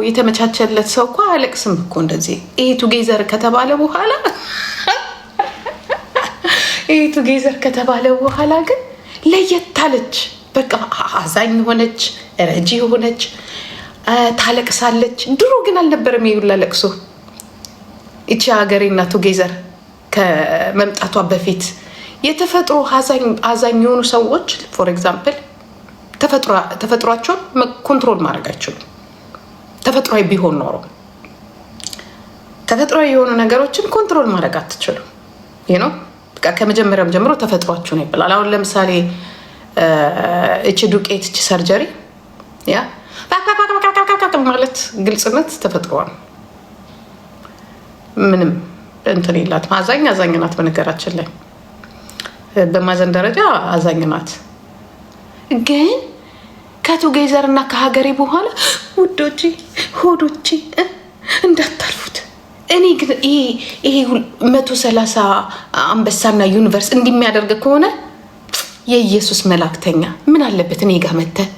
የተመቻቸለት ሰው እኮ አለቅስም እኮ እንደዚህ ይሄ ቱጌዘር ከተባለ በኋላ ይሄ ቱጌዘር ከተባለ በኋላ ግን ለየታለች በቃ አዛኝ ሆነች፣ ረጂ ሆነች፣ ታለቅሳለች። ድሮ ግን አልነበረም ይውላ ለቅሶ። እቺ ሀገሬና ቱጌዘር ከመምጣቷ በፊት የተፈጥሮ አዛኝ የሆኑ ሰዎች ፎር ኤግዛምፕል ተፈጥሯቸውን ኮንትሮል ማድረግ አይችሉም። ተፈጥሯዊ ቢሆን ኖሮ ተፈጥሯዊ የሆኑ ነገሮችን ኮንትሮል ማድረግ አትችሉም። ይሄ ነው በቃ ከመጀመሪያም ጀምሮ ተፈጥሯችሁ ነው ይባላል። አሁን ለምሳሌ እቺ ዱቄት እቺ ሰርጀሪ ያ ማለት ግልጽነት ተፈጥሯል። ምንም እንትን የላትም። አዛኝ ናት። በነገራችን ላይ በማዘን ደረጃ አዛኝ ናት። ግን ከቱጌዘር እና ከሀገሬ በኋላ ውዶቼ ሆዶቼ እንዳታልፉት። እኔ ግን ይሄ 130 አንበሳና ዩኒቨርስ እንዲሚያደርግ ከሆነ የኢየሱስ መላእክተኛ ምን አለበት እኔ ጋር መተህ።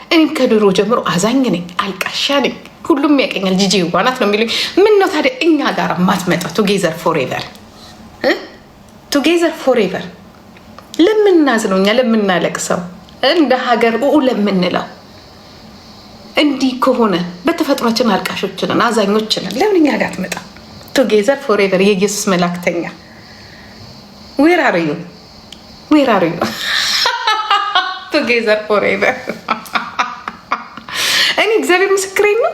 እኔም ከድሮ ጀምሮ አዛኝ ነኝ፣ አልቃሻ ነኝ። ሁሉም ያቀኛል። ጂጂ ዋናት ነው የሚሉኝ። ምን ነው ታዲያ እኛ ጋር ማትመጣ? ቱጌዘር ፎሬቨር ቱጌዘር ፎሬቨር ለምናዝነው እኛ ለምናለቅሰው እንደ ሀገር ለምንለው እንዲህ ከሆነ በተፈጥሯችን አልቃሾች ነን፣ አዛኞች ነን። ለምን እኛ ጋር ትመጣ? ቱጌዘር ፎሬቨር የኢየሱስ መላእክተኛ ዌር አር ዩ ቱጌዘር ፎሬቨር። እኔ እግዚአብሔር ምስክሬ ነው።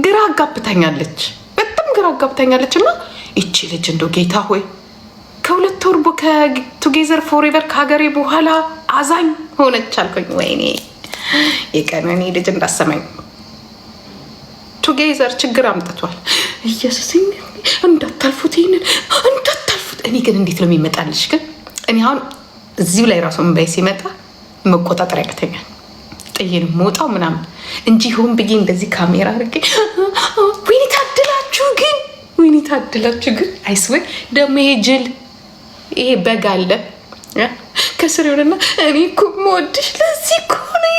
ግራ አጋብታኛለች፣ በጣም ግራ አጋብታኛለች። እና ይቺ ልጅ እንደው ጌታ ሆይ ከሁለት ወር ከቱጌዘር ፎሬቨር ከሀገሬ በኋላ አዛኝ ሆነች አልኩኝ። ወይኔ የቀነኒ ልጅ እንዳሰማኝ። ቱጌዘር ችግር አምጥቷል። ኢየሱስ እንዳታልፉት፣ ይሄንን እንዳታልፉት። እኔ ግን እንዴት ነው የሚመጣልሽ? ግን እኔ አሁን እዚሁ ላይ ራሱ እምባይ ሲመጣ መቆጣጠር ያቅተኛል። ጥዬን መውጣው ምናምን እንጂ ሆን ብዬ እንደዚህ ካሜራ አድርጌ ወይኔ ታድላችሁ ግን አይስወይ ደግሞ ይሄ ጅል ይሄ በግ አለ ከስር ይሆንና እኔ እኮ የምወድሽ ለዚህ እኮ ነው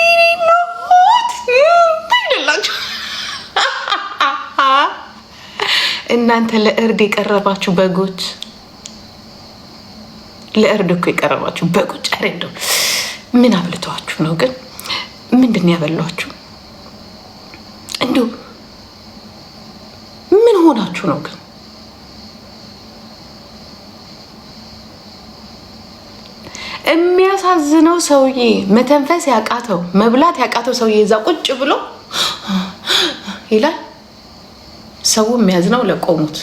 ይላችሁ። እናንተ ለእርድ የቀረባችሁ በጎች፣ ለእርድ እኮ የቀረባችሁ በጎች። ኧረ እንደው ምን አብልተዋችሁ ነው ግን? ምንድን ያበሏችሁ? እንዲሁ ምን ሆናችሁ ነው ግን? የሚያሳዝነው ሰውዬ መተንፈስ ያቃተው መብላት ያቃተው ሰውዬ እዛ ቁጭ ብሎ ይላል። ሰው የሚያዝነው ለቆሙት፣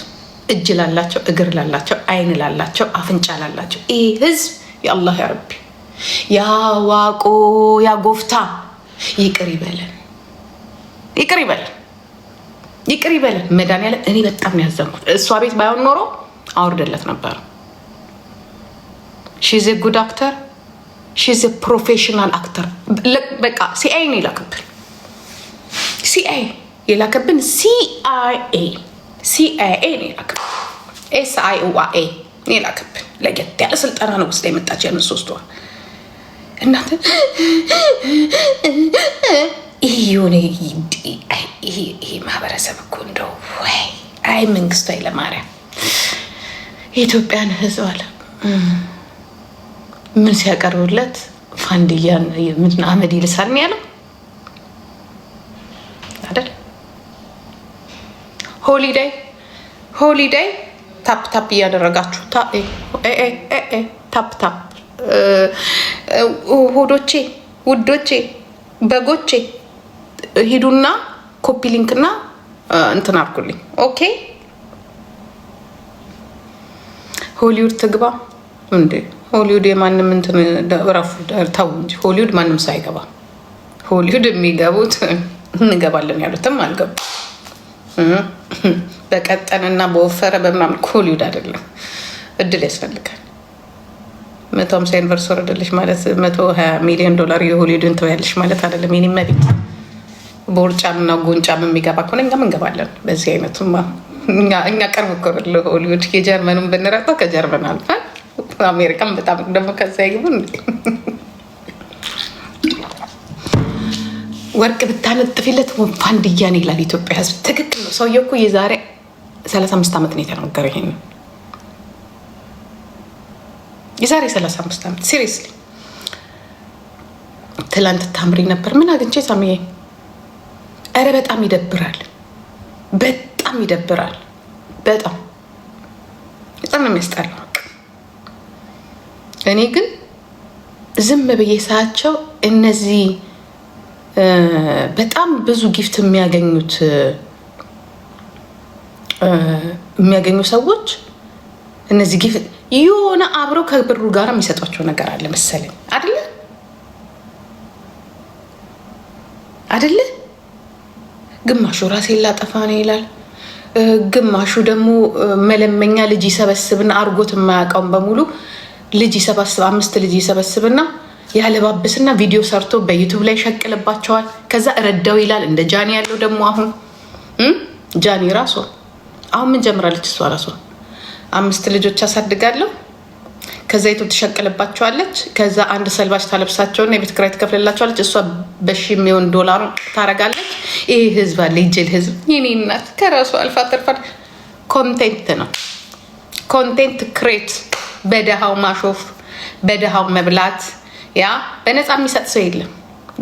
እጅ ላላቸው፣ እግር ላላቸው፣ አይን ላላቸው፣ አፍንጫ ላላቸው። ይሄ ህዝብ የአላህ ያ ረቢ ያ ዋቆ ያ ጎፍታ ይቅር ይበለን፣ ይቅር ይበለን መድኃኒዓለም። እኔ በጣም ነው ያዘንኩት። እሷ ቤት ባይሆን ኖሮ አውርደለት ነበር። ሺዝ ጉድ አክተር፣ ሺዝ ፕሮፌሽናል አክተር። በቃ ሲአይኤ ነው የላከብን፣ ሲአይኤ የላከብን፣ ሲአይኤ ነው የላከብን፣ SIOA ነው የላከብን። ለየት ያለ ስልጠና ነው ውስጥ የመጣች ያንን 3 ወር። እናንተ ይሄ ማህበረሰብ እኮ እንደው አይ መንግስቱ ኃይለማርያም የኢትዮጵያን ህዝብ አለ ምን ሲያቀርቡለት ፋንድያን ምን አመድ ይልሳል ያለው አይደል? ሆሊዴይ ታፕ እያደረጋችሁ ታፕ ሆዶቼ፣ ውዶቼ፣ በጎቼ ሂዱና ኮፒ ሊንክና እንትን አድርጉልኝ። ኦኬ ሆሊውድ ትግባ እንዴ? ሆሊውድ የማንም እንትን ረፉ ተው እንጂ ሆሊውድ ማንም ሳይገባ። ሆሊውድ የሚገቡት እንገባለን ያሉትም አልገቡ። በቀጠንና በወፈረ በምናምን ሆሊውድ አይደለም። እድል ያስፈልጋል። 150 ዩኒቨርስ ወረደልሽ ማለት $120 ሚሊዮን የሆሊውድን ተወያለሽ ማለት አይደለም። የኔ መቤት ቦርጫምና ጎንጫም የሚገባ ከሆነ እኛም እንገባለን። በዚህ አይነቱማ እኛ ቀርብ እኮ ብለው ሆሊውድ የጀርመኑን ብንረጠው ከጀርመን አልፈን አሜሪካን በጣም ደግሞ ከዛ ይግቡ ወርቅ ብታነጥፊለት ፋንድያ ነው ይላል ኢትዮጵያ ህዝብ። ትክክል ነው። ሰውዬው እኮ የዛሬ 35 ዓመት ነው የተናገረው ይሄን። የዛሬ 35 ዓመት ሲሪየስሊ። ትላንት ታምሪ ነበር። ምን አግኝቼ ሳምዬ? ኧረ በጣም ይደብራል። በጣም ይደብራል። በጣም ነው የሚያስጠላው። እኔ ግን ዝም ብዬ ሳያቸው እነዚህ በጣም ብዙ ጊፍት የሚያገኙ ሰዎች እነዚህ ጊፍት የሆነ አብረው ከብሩ ጋር የሚሰጧቸው ነገር አለ መሰለኝ። አይደለ? ግማሹ ራሴን ላጠፋ ነው ይላል። ግማሹ ደግሞ መለመኛ ልጅ ይሰበስብና አርጎት የማያውቀውን በሙሉ ልጅ ይሰበስብ 5 ልጅ ይሰበስብና ያለባብስና ቪዲዮ ሰርቶ በዩቲዩብ ላይ ሸቅልባቸዋል። ከዛ ረዳው ይላል። እንደ ጃኒ ያለው ደግሞ አሁን ጃኒ ራሷ አሁን ምን ጀምራለች? እሷ ራሷ 5 ልጆች አሳድጋለሁ፣ ከዛ ዩቲዩብ ትሸቅልባቸዋለች። ከዛ አንድ ሰልባች ታለብሳቸውና የቤት ኪራይ ትከፍልላቸዋለች። እሷ $10 ሚሊዮን ታረጋለች። ይሄ ህዝብ አለ፣ ይጀል ህዝብ። የኔ እናት ከራሱ አልፋ ተርፋ ኮንቴንት ነው። ኮንቴንት ክሬት፣ በደሃው ማሾፍ፣ በደሃው መብላት። ያ በነፃ የሚሰጥ ሰው የለም።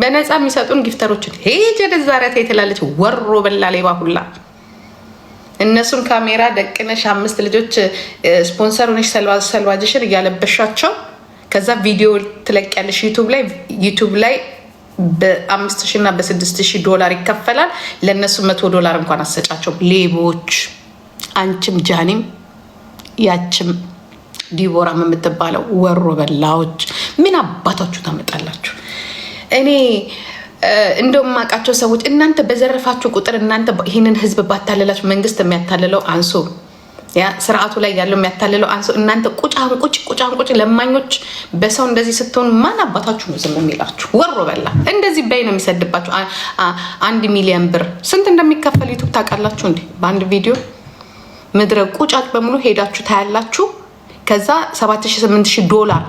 በነፃ የሚሰጡን ጊፍተሮችን ሄጅ ደዛሪያት ትላለች። ወሮ በላ ሌባ ሁላ እነሱን ካሜራ ደቅነሽ 5 ልጆች ስፖንሰር ሆነሽ ሰልባጅሽን እያለበሻቸው ከዛ ቪዲዮ ትለቂያለሽ ዩቱብ ላይ በ5,000 እና በ6,000 ይከፈላል። ለእነሱ $100 እንኳን አሰጫቸው ሌቦች። አንቺም ጃኒም ያችም ዲቦራም የምትባለው ወሮ በላዎች ምን አባታችሁ ታመጣላችሁ? እኔ እንደውም ማቃቸው ሰዎች እናንተ በዘረፋችሁ ቁጥር እናንተ ይህንን ህዝብ ባታለላችሁ፣ መንግስት የሚያታልለው አንሶ፣ ያ ስርዓቱ ላይ ያለው የሚያታልለው አንሶ፣ እናንተ ቁጫንቁጭ ለማኞች በሰው እንደዚህ ስትሆኑ ማን አባታችሁ ነው ዝም የሚላችሁ? ወሮ በላ እንደዚህ በይ ነው የሚሰድባችሁ። 1 ሚሊዮን ብር ስንት እንደሚከፈል ዩቱብ ታውቃላችሁ እንዴ? በአንድ ቪዲዮ ምድረ ቁጫጭ በሙሉ ሄዳችሁ ታያላችሁ። ከዛ $7,000-8,000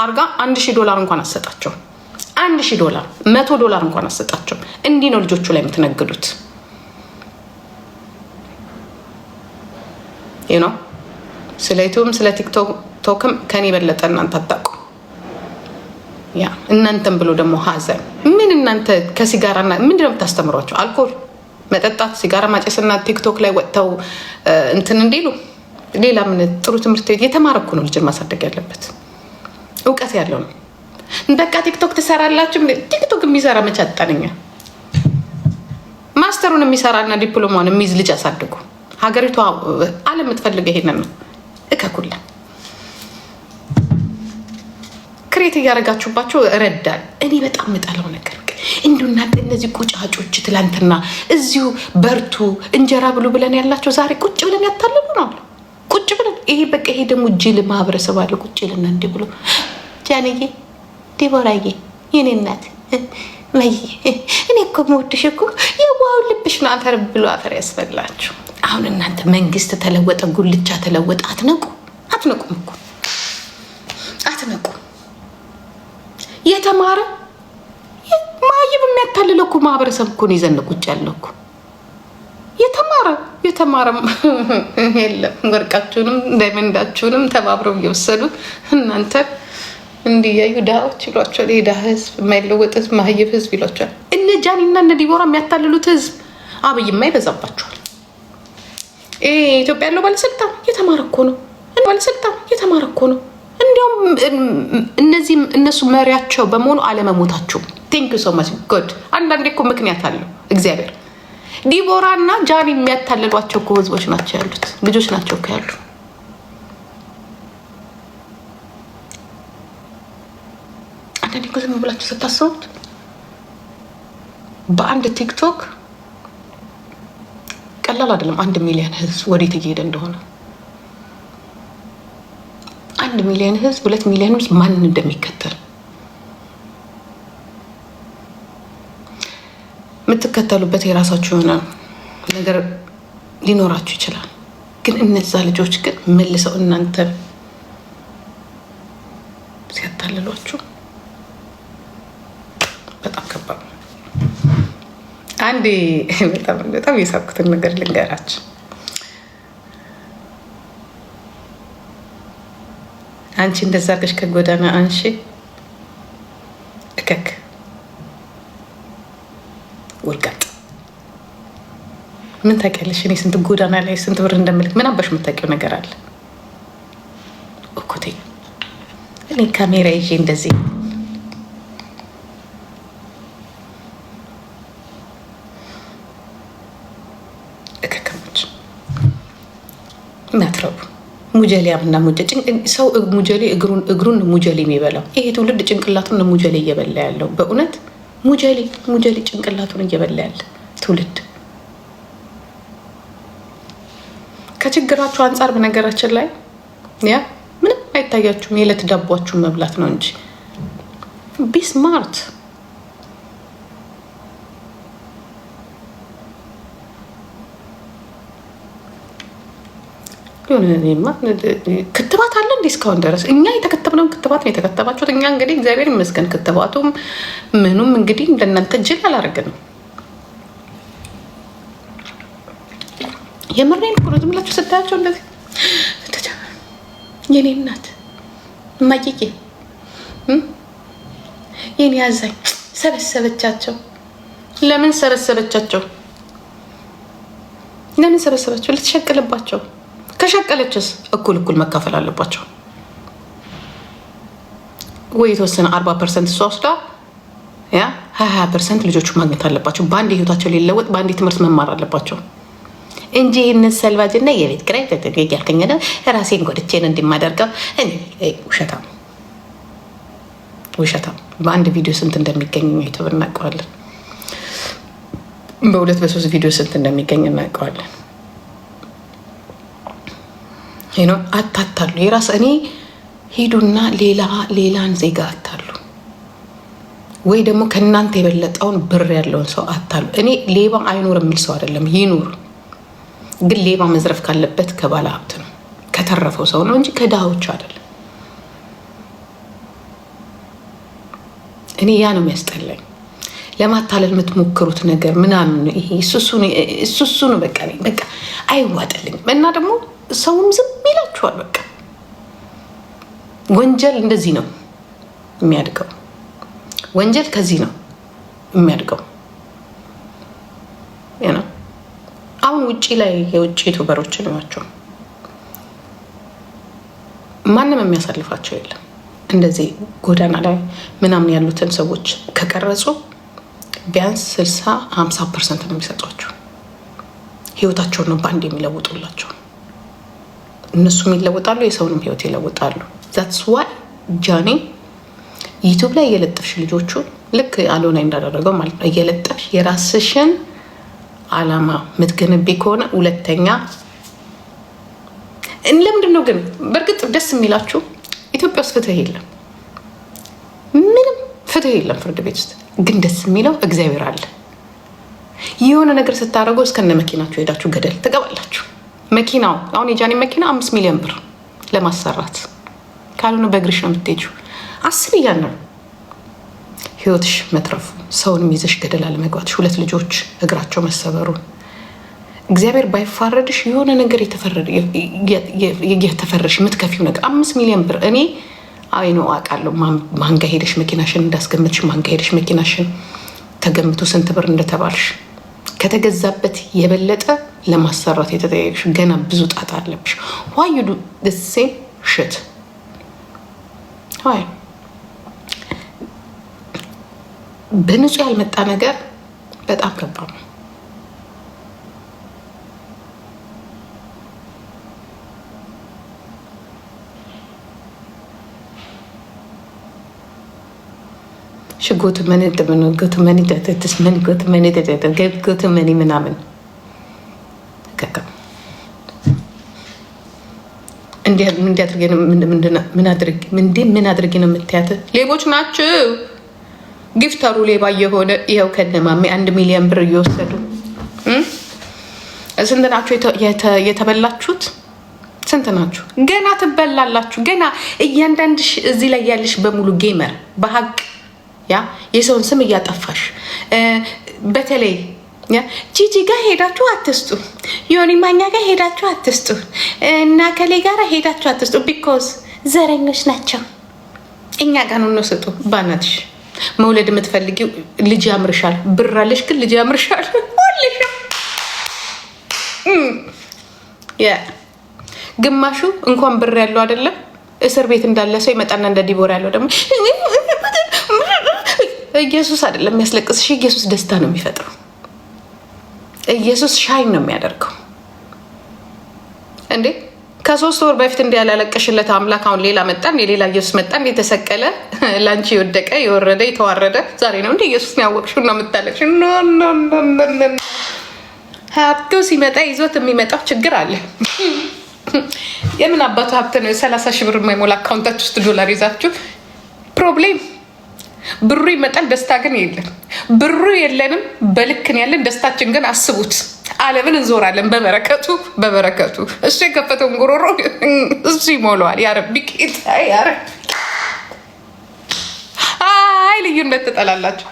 አርጋ $1,000 እንኳን አሰጣቸው። $1,000 $100 እንኳን አሰጣቸው። እንዲህ ነው ልጆቹ ላይ የምትነግዱት። ነው ስለ ዩቱብም ስለ ቲክቶክም ከኔ በለጠ እናንተ አታውቁ። ያ እናንተም ብሎ ደግሞ ሀዘን ምን እናንተ ከሲጋራና ምንድን ነው የምታስተምሯቸው? አልኮል መጠጣት፣ ሲጋራ ማጨስና ቲክቶክ ላይ ወጥተው እንትን እንዲሉ ሌላ ምን ጥሩ ትምህርት ቤት የተማረኩ ነው ልጅን ማሳደግ ያለበት እውቀት ያለው ነው። በቃ ቲክቶክ ትሰራላችሁ። ቲክቶክ የሚሰራ መች አጣነኛ? ማስተሩን የሚሰራና ዲፕሎማውን የሚይዝ ልጅ አሳድጉ። ሀገሪቷ ዓለም የምትፈልገው ይሄንን ነው። እከኩላ ክሬት እያደረጋችሁባቸው ረዳል። እኔ በጣም የምጠላው ነገር እንዲሁ እናንተ እነዚህ ቁጫጮች ትላንትና እዚሁ በርቱ እንጀራ ብሉ ብለን ያላቸው ዛሬ ቁጭ ብለን ያታልሉናል። ቁጭ ብለን ይሄ በቃ ይሄ ደግሞ ጅል ማህበረሰብ አለ። ቁጭ ልና እንዲህ ብሎ ጃንዬ ዲቦራዬ የኔ እናት እኔ እኮ የምወድሽ እኮ የዋው ልብሽ ነው። አፈር ብሎ አፈር ያስበላችሁ። አሁን እናንተ መንግስት ተለወጠ፣ ጉልቻ ተለወጠ። አትነቁም እኮ አትነቁ። የተማረ ማይብ የሚያታልለው እኮ ማህበረሰብ እኮ ነው ይዘን ቁጭ ያለው እኮ። የተማረ የለም። ወርቃችሁንም ዳይመንዳችሁንም ተባብረው እየወሰዱ እናንተ እንዲያዩ ድሃዎች ይሏቸዋል። ይሄ ድሃ ህዝብ፣ የማይለወጥ ህዝብ፣ ማህየብ ህዝብ ይሏቸዋል። እነ ጃኒና እነ ዲቦራ የሚያታልሉት ህዝብ አብይማ ይበዛባቸዋል። ኢትዮጵያ ያለው ባለስልጣን የተማረ እኮ ነው። ባለስልጣን የተማረ እኮ ነው። እንዲያውም እነሱ መሪያቸው በመሆኑ አለመሞታቸው ቴንክ ዩ ሶ ማች ጎድ። አንዳንዴ እኮ ምክንያት አለው እግዚአብሔር። ዲቦራ እና ጃኒ የሚያታልሏቸው እኮ ህዝቦች ናቸው ያሉት፣ ልጆች ናቸው እኮ ያሉ። አንዳንዴ እኮ ዝም ብላችሁ ስታስቡት በአንድ ቲክቶክ ቀላል አይደለም። 1 ሚሊዮን ህዝብ ወዴት እየሄደ እንደሆነ 1 ሚሊዮን ህዝብ 2 ሚሊዮን ህዝብ ማንን እንደሚከተል የምትከተሉበት የራሳችሁ የሆነ ነገር ሊኖራችሁ ይችላል። ግን እነዛ ልጆች ግን መልሰው እናንተ ሲያታልሏችሁ በጣም ከባድ ነው። አንዴ በጣም የሳኩትን ነገር ልንገራችሁ። አንቺ እንደዛ አድርገሽ ከጎዳና አንሺ እከክ ወልጋጥ ምን ታውቂያለሽ? እኔ ስንት ጎዳና ላይ ስንት ብር እንደምልክ ምን አባሽ የምታውቂው ነገር አለ? እኮቴ እኔ ካሜራ ይዤ እንደዚህ እከከሞች እናትረቡ ሙጀሊያም እና ሰው ሙጀሌ እግሩን ሙጀሌ የሚበላው ይሄ ትውልድ ጭንቅላቱን ሙጀሌ እየበላ ያለው በእውነት ሙጀሌ ጭንቅላቱን እየበላ ያለ ትውልድ። ከችግራችሁ አንጻር በነገራችን ላይ ያ ምንም አይታያችሁም። የዕለት ዳቧችሁን መብላት ነው እንጂ ቢስማርት ክትባት አለ እንዴ? እስካሁን ድረስ እኛ የተከተብነውን ክትባት ነው የተከተባችሁት። እኛ እንግዲህ እግዚአብሔር ይመስገን ክትባቱም ምኑም እንግዲህ እንደናንተ ጅል አላደረግንም። የምሬን እኮ ነው። ዝም ብላችሁ ስታያቸው እንደዚህ የኔ እናት እማዬ የኔ አዛኝ ሰበሰበቻቸው። ለምን ሰበሰበቻቸው? ልትሸቅልባቸው። ከሸቀለችስ እኩል መካፈል አለባቸው ወይ? የተወሰነ 40% እሷ ወስዳ ያ 20% ልጆቹ ማግኘት አለባቸው። በአንድ ህይወታቸው ሊለወጥ በአንድ ትምህርት መማር አለባቸው እንጂ ይህንን ሰልባጅና የቤት ኪራይ ያልከኝ ራሴን ጎድቼን እንዲማደርገው ውሸታም። በአንድ ቪዲዮ ስንት እንደሚገኝ ዩቱብ እናውቀዋለን። በ2 በ3 ቪዲዮ ስንት እንደሚገኝ እናውቀዋለን። አታታሉ። የራስ እኔ ሂዱና ሌላን ዜጋ አታሉ፣ ወይ ደግሞ ከእናንተ የበለጠውን ብር ያለውን ሰው አታሉ። እኔ ሌባ አይኖር የሚል ሰው አይደለም፣ ይኑር። ግን ሌባ መዝረፍ ካለበት ከባለ ሀብት ነው፣ ከተረፈው ሰው ነው እንጂ ከድሃዎች አይደለም። እኔ ያ ነው የሚያስጠላኝ። ለማታለል የምትሞክሩት ነገር ምናምን ይሄ እሱሱ ነው። በቃ አይዋጥልኝም። እና ደግሞ ሰውም ዝም ይላችኋል። በቃ ወንጀል እንደዚህ ነው የሚያድገው። ወንጀል ከዚህ ነው የሚያድገው። አሁን ውጪ ላይ የውጭ ዩቱበሮችን ናቸው፣ ማንም የሚያሳልፋቸው የለም። እንደዚህ ጎዳና ላይ ምናምን ያሉትን ሰዎች ከቀረጹ ቢያንስ 60-50% ነው የሚሰጧቸው። ህይወታቸውን ነው በአንድ የሚለውጡላቸው። እነሱም ይለውጣሉ፣ የሰውንም ህይወት ይለውጣሉ። ዛትስ ዋይ ጃኒ ዩቱብ ላይ እየለጠፍሽ ልጆቹ ልክ አሎና እንዳደረገው ማለት ነው እየለጠፍሽ የራስሽን አላማ ምትገነቢ ከሆነ ሁለተኛ ለምንድን ነው ግን በእርግጥ ደስ የሚላችሁ ኢትዮጵያ ውስጥ ፍትህ የለም፣ ምንም ፍትህ የለም ፍርድ ቤት ውስጥ። ግን ደስ የሚለው እግዚአብሔር አለ። የሆነ ነገር ስታደርገው እስከነ መኪናችሁ ሄዳችሁ ገደል ትገባላችሁ። መኪናው አሁን የጃኒ መኪና 5 ሚሊዮን ብር ለማሰራት ካልሆነ በእግርሽ ነው የምትሄጂው። አስብ እያለ ነው ህይወትሽ መትረፉ፣ ሰውንም ይዘሽ ገደል አለመግባትሽ፣ 2 ልጆች እግራቸው መሰበሩን እግዚአብሔር ባይፋረድሽ የሆነ ነገር የተፈረሽ የምትከፊው ነገር 5 ሚሊዮን ብር። እኔ አይኖ አውቃለሁ ማንጋ ሄደሽ መኪናሽን እንዳስገምትሽ፣ ማንጋ ሄደሽ መኪናሽን ተገምቶ ስንት ብር እንደተባልሽ ከተገዛበት የበለጠ ለማሰራት የተጠየቅሽ ገና ብዙ ጣጣ አለብሽ። ዋይ ዩ ዱ ዘ ሴም ሽት ዋይ? በንጹህ ያልመጣ ነገር በጣም ከባድ ነው። ሽጎት መኒ ምናምን ምን አድርጌ ነው የምትያት? ሌቦች ናቸው። ጊፍተሩ ሌባ እየሆነ ይኸው ከነማሜ 1 ሚሊዮን ብር እየወሰዱ ስንት ናችሁ የተበላችሁት? ስንት ናችሁ? ገና ትበላላችሁ። ገና እያንዳንድሽ እዚህ ላይ ያለሽ በሙሉ ጌመር በሀቅ ያ የሰውን ስም እያጠፋሽ ጂጂ ጋር ሄዳችሁ አትስጡ፣ ዮኒ ማኛ ጋር ሄዳችሁ አትስጡ፣ እና ከሌ ጋር ሄዳችሁ አትስጡ። ቢኮዝ ዘረኞች ናቸው። እኛ ጋር ነው ስጡ። ባናትሽ መውለድ የምትፈልጊው ልጅ ያምርሻል፣ ብራለሽ ግን ልጅ ያምርሻል። ግማሹ እንኳን ብር ያለው አይደለም እስር ቤት እንዳለ ሰው ይመጣና እንደ ዲቦራ ያለው ደግሞ ኢየሱስ አይደለም የሚያስለቅስሽ፣ ኢየሱስ ደስታ ነው የሚፈጥረው። ኢየሱስ ሻይን ነው የሚያደርገው። እንዴ ከ3 ወር በፊት እንዲያላለቀሽለት አምላክ አሁን ሌላ መጣን፣ የሌላ ኢየሱስ መጣን፣ የተሰቀለ ላንቺ የወደቀ የወረደ የተዋረደ ዛሬ ነው እንዴ ኢየሱስ ያወቅሽው እና የምታለቅሽ? ኖ ሀብቱ ሲመጣ ይዞት የሚመጣው ችግር አለ። የምን አባቱ ሀብት ነው? 30 ሺህ ብር የማይሞላ አካውንታችሁ ውስጥ ዶላር ይዛችሁ ፕሮብሌም። ብሩ ይመጣል፣ ደስታ ግን የለም። ብሩ የለንም፣ በልክን ያለን ደስታችን ግን አስቡት። ዓለምን እንዞራለን በበረከቱ እሱ የከፈተውን ጉሮሮ እሱ ይሞላዋል። ያረቢ ጌታ ያረቢ። አይ ልዩነት ትጠላላችሁ።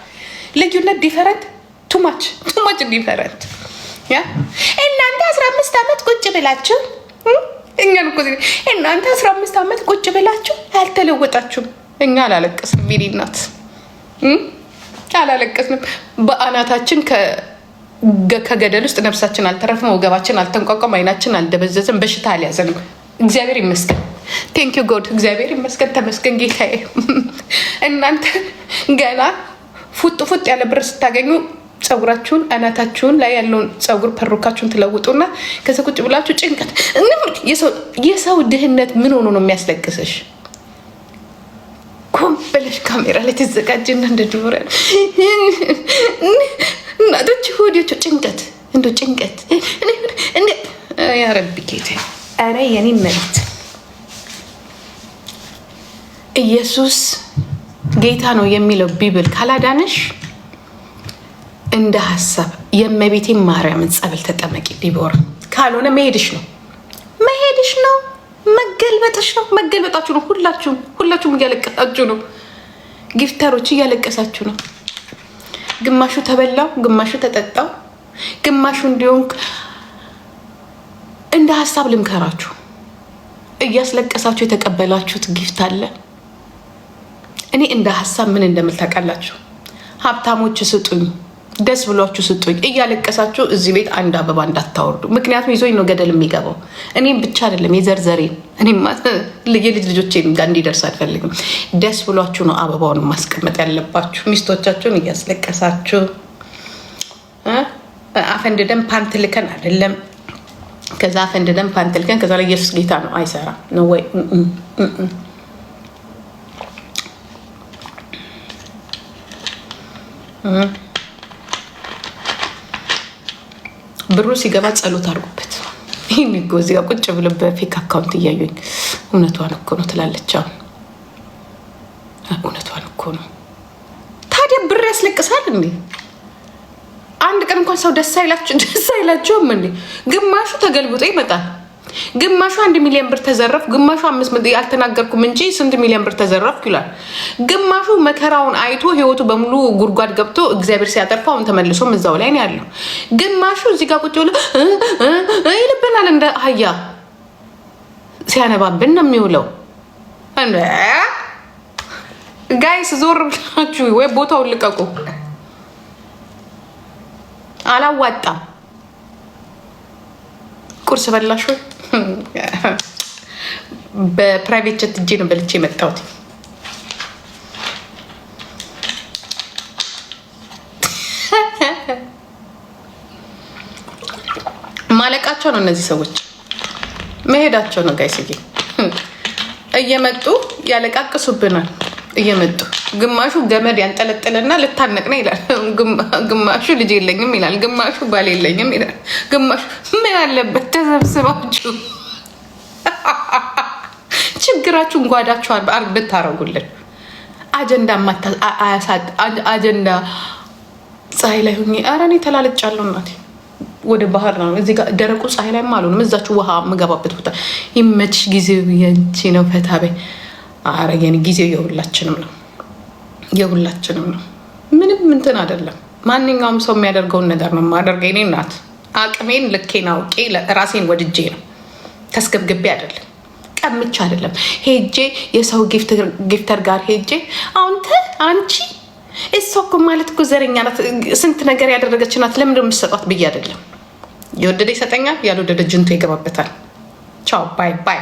ልዩነት ዲፈረንት ቱማች ዲፈረንት። እናንተ 15 ዓመት ቁጭ ብላችሁ እኛን እኮ እናንተ 15 ዓመት ቁጭ ብላችሁ አልተለወጣችሁም። እኛ አላለቀስንም። ሚሊናት አላለቀስንም። በአናታችን ከገደል ውስጥ ነፍሳችን አልተረፍም፣ ወገባችን አልተንቋቋም፣ አይናችን አልደበዘዝም፣ በሽታ አልያዘንም። እግዚአብሔር ይመስገን። ቴንኪዩ ጎድ። እግዚአብሔር ይመስገን። ተመስገን ጌታዬ። እናንተ ገና ፉጥ ያለ ብር ስታገኙ ጸጉራችሁን አናታችሁን ላይ ያለውን ጸጉር ፐሩካችሁን ትለውጡና ከዛ ቁጭ ብላችሁ ጭንቀት። የሰው ድህነት ምን ሆኖ ነው የሚያስለቅስሽ? ኮምበለሽ ካሜራ ላይ ተዘጋጅና እንደ ዲቦራ እናቶች ሆዲያቸው ጭንቀት እንደ ጭንቀት ያረቢ ጌታ። ኧረ የኔ መሬት ኢየሱስ ጌታ ነው የሚለው ቢብል ካላዳነሽ እንደ ሀሳብ የእመቤቴ ማርያምን ጸበል ተጠመቂ ዲቦራ። ካልሆነ መሄድሽ ነው መገልበጣችሁ ነው። ሁላችሁም እያለቀሳችሁ ነው። ጊፍተሮች እያለቀሳችሁ ነው። ግማሹ ተበላው፣ ግማሹ ተጠጣው፣ ግማሹ እንዲሆን እንደ ሀሳብ ልምከራችሁ። እያስለቀሳችሁ የተቀበላችሁት ጊፍት አለ። እኔ እንደ ሀሳብ ምን እንደምል ታውቃላችሁ? ሀብታሞች ስጡኝ፣ ደስ ብሏችሁ ስጡኝ። እያለቀሳችሁ እዚህ ቤት አንድ አበባ እንዳታወርዱ። ምክንያቱም ይዞኝ ነው ገደል የሚገባው። እኔም ብቻ አይደለም የዘርዘሬን እኔም የልጅ ልጆቼን ጋር እንዲደርስ አልፈልግም። ደስ ብሏችሁ ነው አበባውን ማስቀመጥ ያለባችሁ። ሚስቶቻችሁን እያስለቀሳችሁ አፈንድደን ፓንት ልከን አይደለም። ከዛ አፈንድደን ፓንት ልከን ከዛ ላይ ኢየሱስ ጌታ ነው አይሰራም ነው ወይ? ብሩ ሲገባ ጸሎት አድርጉበት። ይህን እዚህ ጋር ቁጭ ብሎ በፌክ አካውንት እያዩኝ እውነቷን እኮ ነው ትላለች። እውነቷን እኮ ነው። ታዲያ ብር ያስለቅሳል እንዴ? አንድ ቀን እንኳን ሰው ደስ አይላቸውም እንዴ? ግማሹ ተገልብጦ ይመጣል። ግማሹ 1 ሚሊዮን ብር ተዘረፍ፣ ግማሹ 500 ያልተናገርኩም እንጂ ስንት ሚሊዮን ብር ተዘረፍ ይላል። ግማሹ መከራውን አይቶ ህይወቱ በሙሉ ጉድጓድ ገብቶ እግዚአብሔር ሲያጠርፈው አሁን ተመልሶም እዛው ላይ ነው ያለው። ግማሹ እዚህ ጋር ቁጭ ብሎ ይልብናል እንደ አህያ ሲያነባብን ነው የሚውለው። እንደ ጋይስ ዞር ብላችሁ ወይ ቦታውን ልቀቁ። አላዋጣም። ቁርስ በላሽ ወይ? በፕራይቬት ጀት እጄ ነው በልቼ የመጣሁት። ማለቃቸው ነው እነዚህ ሰዎች፣ መሄዳቸው ነው ጋይስዬ። እየመጡ ያለቃቅሱብናል። እየመጡ ግማሹ ገመድ ያንጠለጥልና ልታነቅ ነው ይላል። ግማሹ ልጅ የለኝም ይላል። ግማሹ ባል የለኝም ይላል። ግማሹ ምን አለበት ተሰብስባችሁ ችግራችሁን ጓዳችኋል ብታረጉልን። አጀንዳ ፀሐይ ላይ ሁኚ። ኧረ እኔ ተላልጫለሁ እናቴ። ወደ ባህር ነው እዚህ ጋር ደረቁ ፀሐይ ላይ አልሆንም። እዛችሁ ውሃ የምገባበት ቦታ ይመችሽ። ጊዜው የንቺ ነው። ፈታ በይ። ኧረ የኔ ጊዜው የሁላችንም ነው። ምንም እንትን አይደለም። ማንኛውም ሰው የሚያደርገውን ነገር ነው የማደርገው። እኔ እናት አቅሜን ልኬን አውቄ ራሴን ወድጄ ነው። ተስገብግቤ አይደለም፣ ቀምቼ አይደለም። ሄጄ የሰው ጊፍተር ጋር ሄጄ አንቺ እሷ እኮ ማለት እኮ ዘረኛ ናት፣ ስንት ነገር ያደረገች ናት፣ ለምንድን ነው የምትሰጧት ብዬ አይደለም። የወደደ ይሰጠኛል፣ ያልወደደ ጅንቶ ይገባበታል። ቻው ባይ ባይ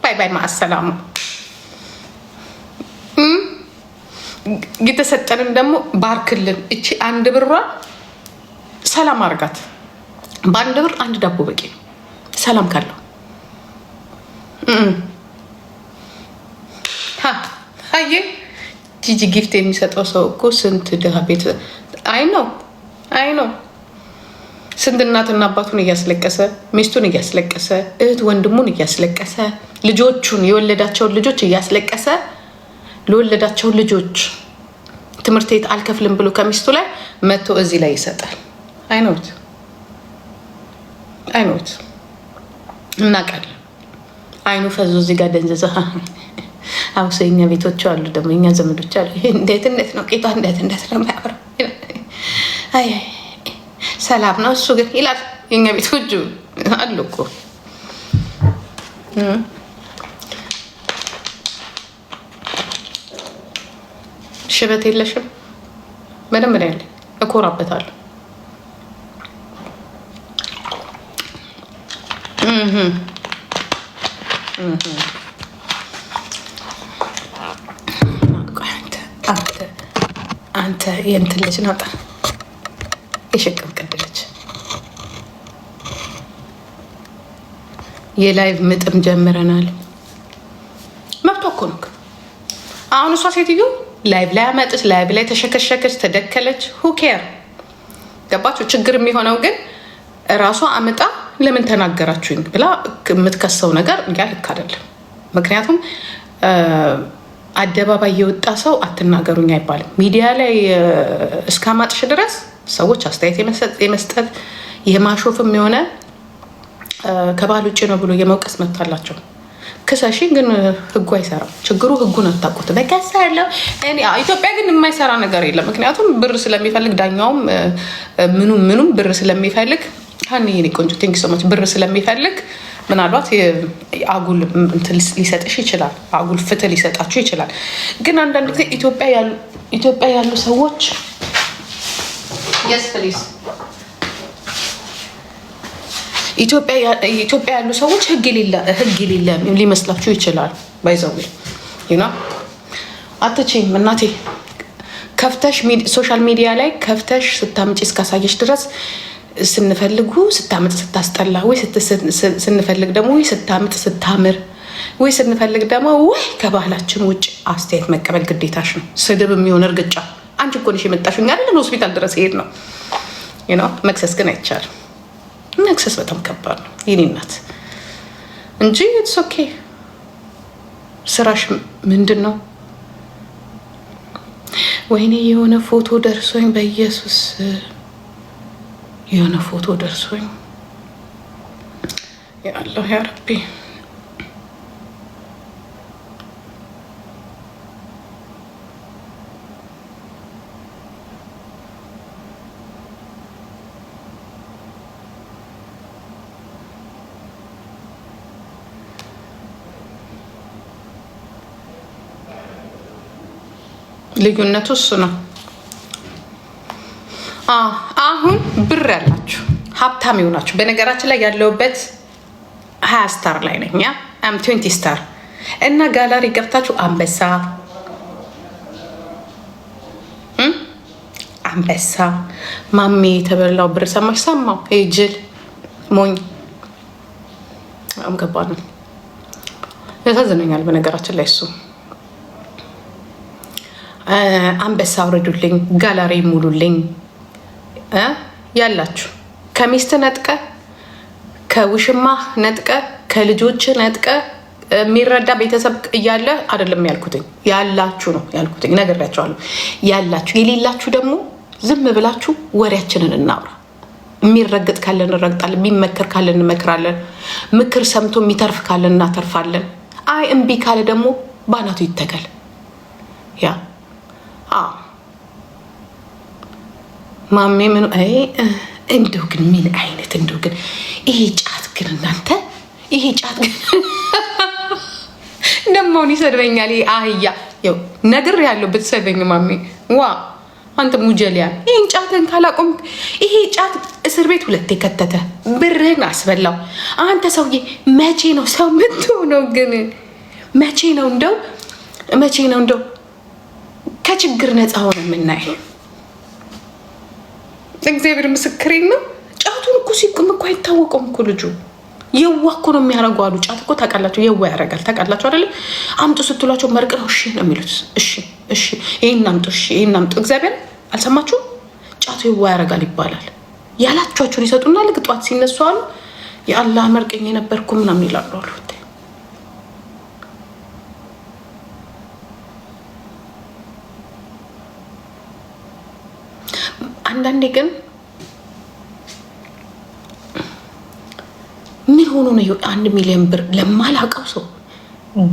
ባይ ባይ ማሰላሙ። የተሰጠንን ደግሞ ባርክልን። እቺ አንድ ብሯ ሰላም አርጋት። በአንድ ብር አንድ ዳቦ በቂ ነው፣ ሰላም ካለው። አየ ጂጂ ጊፍት የሚሰጠው ሰው እኮ ስንት ድሃ ቤት አይ ነው ስንት እናትና አባቱን እያስለቀሰ፣ ሚስቱን እያስለቀሰ፣ እህት ወንድሙን እያስለቀሰ፣ ልጆቹን የወለዳቸውን ልጆች እያስለቀሰ፣ ለወለዳቸው ልጆች ትምህርት ቤት አልከፍልም ብሎ ከሚስቱ ላይ መጥቶ እዚህ ላይ ይሰጣል። አይኖት እናውቃለን። አይኑ ፈዞ እዚህ ጋር ደንዘዘ። አውሰ የኛ ቤቶች አሉ ደግሞ የኛ ዘመዶች አሉ። እንዴት ነው ቄጧ እንዴት ነው የሚያምረው። አይ ሰላም ነው እሱ ግን ይላል። የኛ ቤቶች አሉ እኮ ሽበት የለሽም። በደንብ ነው ያለኝ፣ እኮራበታለሁ። አንተ የእንትን ልጅ ናት፣ የሸቀም ቅድልች የላይቭ ምጥም ጀምረናል። መብቷ እኮ ነው። አሁን እሷ ሴትዮ ላይቭ ላይ አመጥች፣ ላይቭ ላይ ተሸከሸከች፣ ተደከለች። ሁኬር ገባችሁ? ችግር የሚሆነው ግን እራሷ አመጣ ለምን ተናገራችሁኝ ብላ የምትከሰው ነገር ያ ልክ አይደለም። ምክንያቱም አደባባይ የወጣ ሰው አትናገሩኝ አይባልም። ሚዲያ ላይ እስካማጥሽ ድረስ ሰዎች አስተያየት የመስጠት የማሾፍም የሆነ ከባህል ውጭ ነው ብሎ የመውቀስ መብት አላቸው። ክሰሺ ግን ህጉ አይሰራም። ችግሩ ህጉን አታውቁት። በከሳ ያለው ኢትዮጵያ ግን የማይሰራ ነገር የለም። ምክንያቱም ብር ስለሚፈልግ ዳኛውም ምኑም ብር ስለሚፈልግ የኔ ቆንጆ ቴንክ ሶ ማች ብር ስለሚፈልግ ምናልባት አጉል ሊሰጥሽ ይችላል፣ አጉል ፍትህ ሊሰጣችሁ ይችላል። ግን አንዳንድ ጊዜ ኢትዮጵያ ያሉ ሰዎች የስ ፕሊዝ ኢትዮጵያ ያሉ ሰዎች ህግ የሌለ ሊመስላችሁ ይችላል። ባይዘው አትችይም እናቴ ከፍተሽ ሶሻል ሚዲያ ላይ ከፍተሽ ስታምጪ እስካሳየሽ ድረስ ስንፈልጉ ስታምጥ ስታስጠላ፣ ወይ ስንፈልግ ደግሞ ወይ ስታምጥ ስታምር፣ ወይ ስንፈልግ ደግሞ ወይ ከባህላችን ውጭ አስተያየት መቀበል ግዴታሽ ነው። ስድብ የሚሆን እርግጫ አንቺ እኮ ነሽ የመጣሽው፣ እኛ አይደለን ሆስፒታል ድረስ ይሄድ ነው። መክሰስ ግን አይቻልም። መክሰስ በጣም ከባድ ነው የኔ እናት እንጂ ኢትስ ኦኬ። ስራሽ ምንድን ነው? ወይኔ የሆነ ፎቶ ደርሶኝ በኢየሱስ የሆነ ፎቶ ደርሶኝ ያለው ያ ረቢ ልዩነቱ እሱ ነው። አሁን ብር ያላችሁ ሀብታም ይሆናችሁ። በነገራችን ላይ ያለውበት 20 ስታር ላይ ነኝ፣ 20 ስታር እና ጋላሪ ገብታችሁ አንበሳ ማሜ የተበላው ብር ሰማሽ? ሰማው ጅል ሞኝ ገባ ነው። ያሳዝነኛል በነገራችን ላይ እሱ። አንበሳ አውርዱልኝ፣ ጋላሪ ሙሉልኝ ያላችሁ ከሚስት ነጥቀ ከውሽማ ነጥቀ ከልጆች ነጥቀ የሚረዳ ቤተሰብ እያለ አይደለም ያልኩትኝ፣ ያላችሁ ነው ያልኩትኝ። ነግሬያቸዋለሁ። ያላችሁ የሌላችሁ ደግሞ ዝም ብላችሁ ወሬያችንን እናውራ። የሚረግጥ ካለን እንረግጣለን፣ የሚመክር ካለን እንመክራለን። ምክር ሰምቶ የሚተርፍ ካለን እናተርፋለን። አይ እምቢ ካለ ደግሞ ባናቱ ይተገል። ያ ማሜ ምን እንደው ግን ምን አይነት እንደው ግን ይሄ ጫት ግን እናንተ ይሄ ጫት ግን ደሞን ይሰድበኛል። ይሄ አህያ ያው ነግር ያለው ብትሰድበኝ ማሜ ዋ አንተ ሙጀሊያ ይሄን ጫትን ካላቆም ይሄ ጫት እስር ቤት 2 ከተተ ብርህን አስበላው። አንተ ሰውዬ መቼ ነው ሰው ምትሆነው ግን? መቼ ነው እንደው ከችግር ነፃ ሆነ የምናይ? እግዚአብሔር ምስክሬን ነው። ጫቱን እኮ ሲቅም እኮ አይታወቀውም እኮ ልጁ የዋ እኮ ነው የሚያደርገው አሉ። ጫት እኮ ታውቃላችሁ፣ የዋ ያደርጋል ታውቃላችሁ አይደለ? አምጡ ስትሏቸው መርቅ ነው እሺ ነው የሚሉት። እሺ ይሄን አምጡ፣ እሺ ይሄን አምጡ። እግዚአብሔር አልሰማችሁ? ጫቱ የዋ ያደርጋል ይባላል። ያላችኋቸውን ይሰጡና ልክ ጧት ሲነሱ አሉ የአላህ መርቀኝ የነበርኩ ምናምን ይላሉ አሉ። አንዳንዴ ግን ምን ሆኖ ነው 1 ሚሊዮን ብር ለማላውቀው ሰው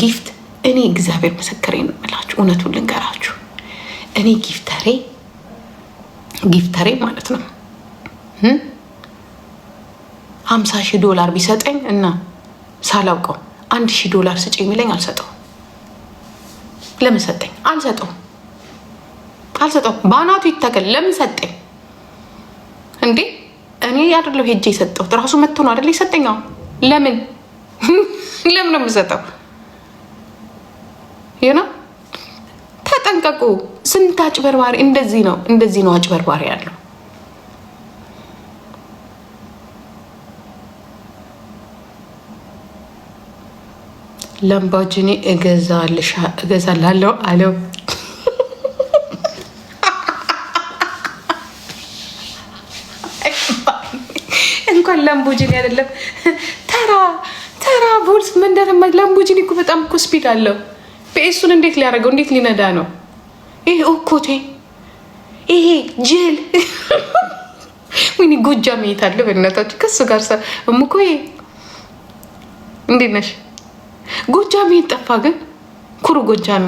ጊፍት? እኔ እግዚአብሔር ምስክሬን እምላችሁ እውነቱን ልንገራችሁ፣ እኔ ጊፍተሬ ማለት ነው $50,000 ቢሰጠኝ እና ሳላውቀው $1,000 ስጪኝ የሚለኝ አልሰጠው። ለምን ሰጠኝ? አልሰጠው ባናቱ ይተከል። ለምን ሰጠኝ እንዴ? እኔ አይደለሁ ሄጄ የሰጠሁት ራሱ መጥቶ ነው አይደል የሰጠኛው። ለምን ነው የምሰጠው? ተጠንቀቁ። ስንት አጭበርባሪ እንደዚህ ነው አጭበርባሪ ያለው። ላምቦርጂኒ እገዛላለሁ አለው። እንኳን ላምቦርጂኒ አይደለም ተራ ቦልስ መንዳት ላምቦርጂኒ እኮ በጣም እኮ ስፒድ አለው። ፒኤሱን እንዴት ሊያደርገው እንዴት ሊነዳ ነው? ይሄ እኮቴ ይሄ ጅል ወይኔ ጎጃሜ የታለ በእናታችሁ ከሱ ጋር እምኮዬ እንዴት ነሽ? ጎጃሜ ጠፋ ግን ኩሩ ጎጃሜ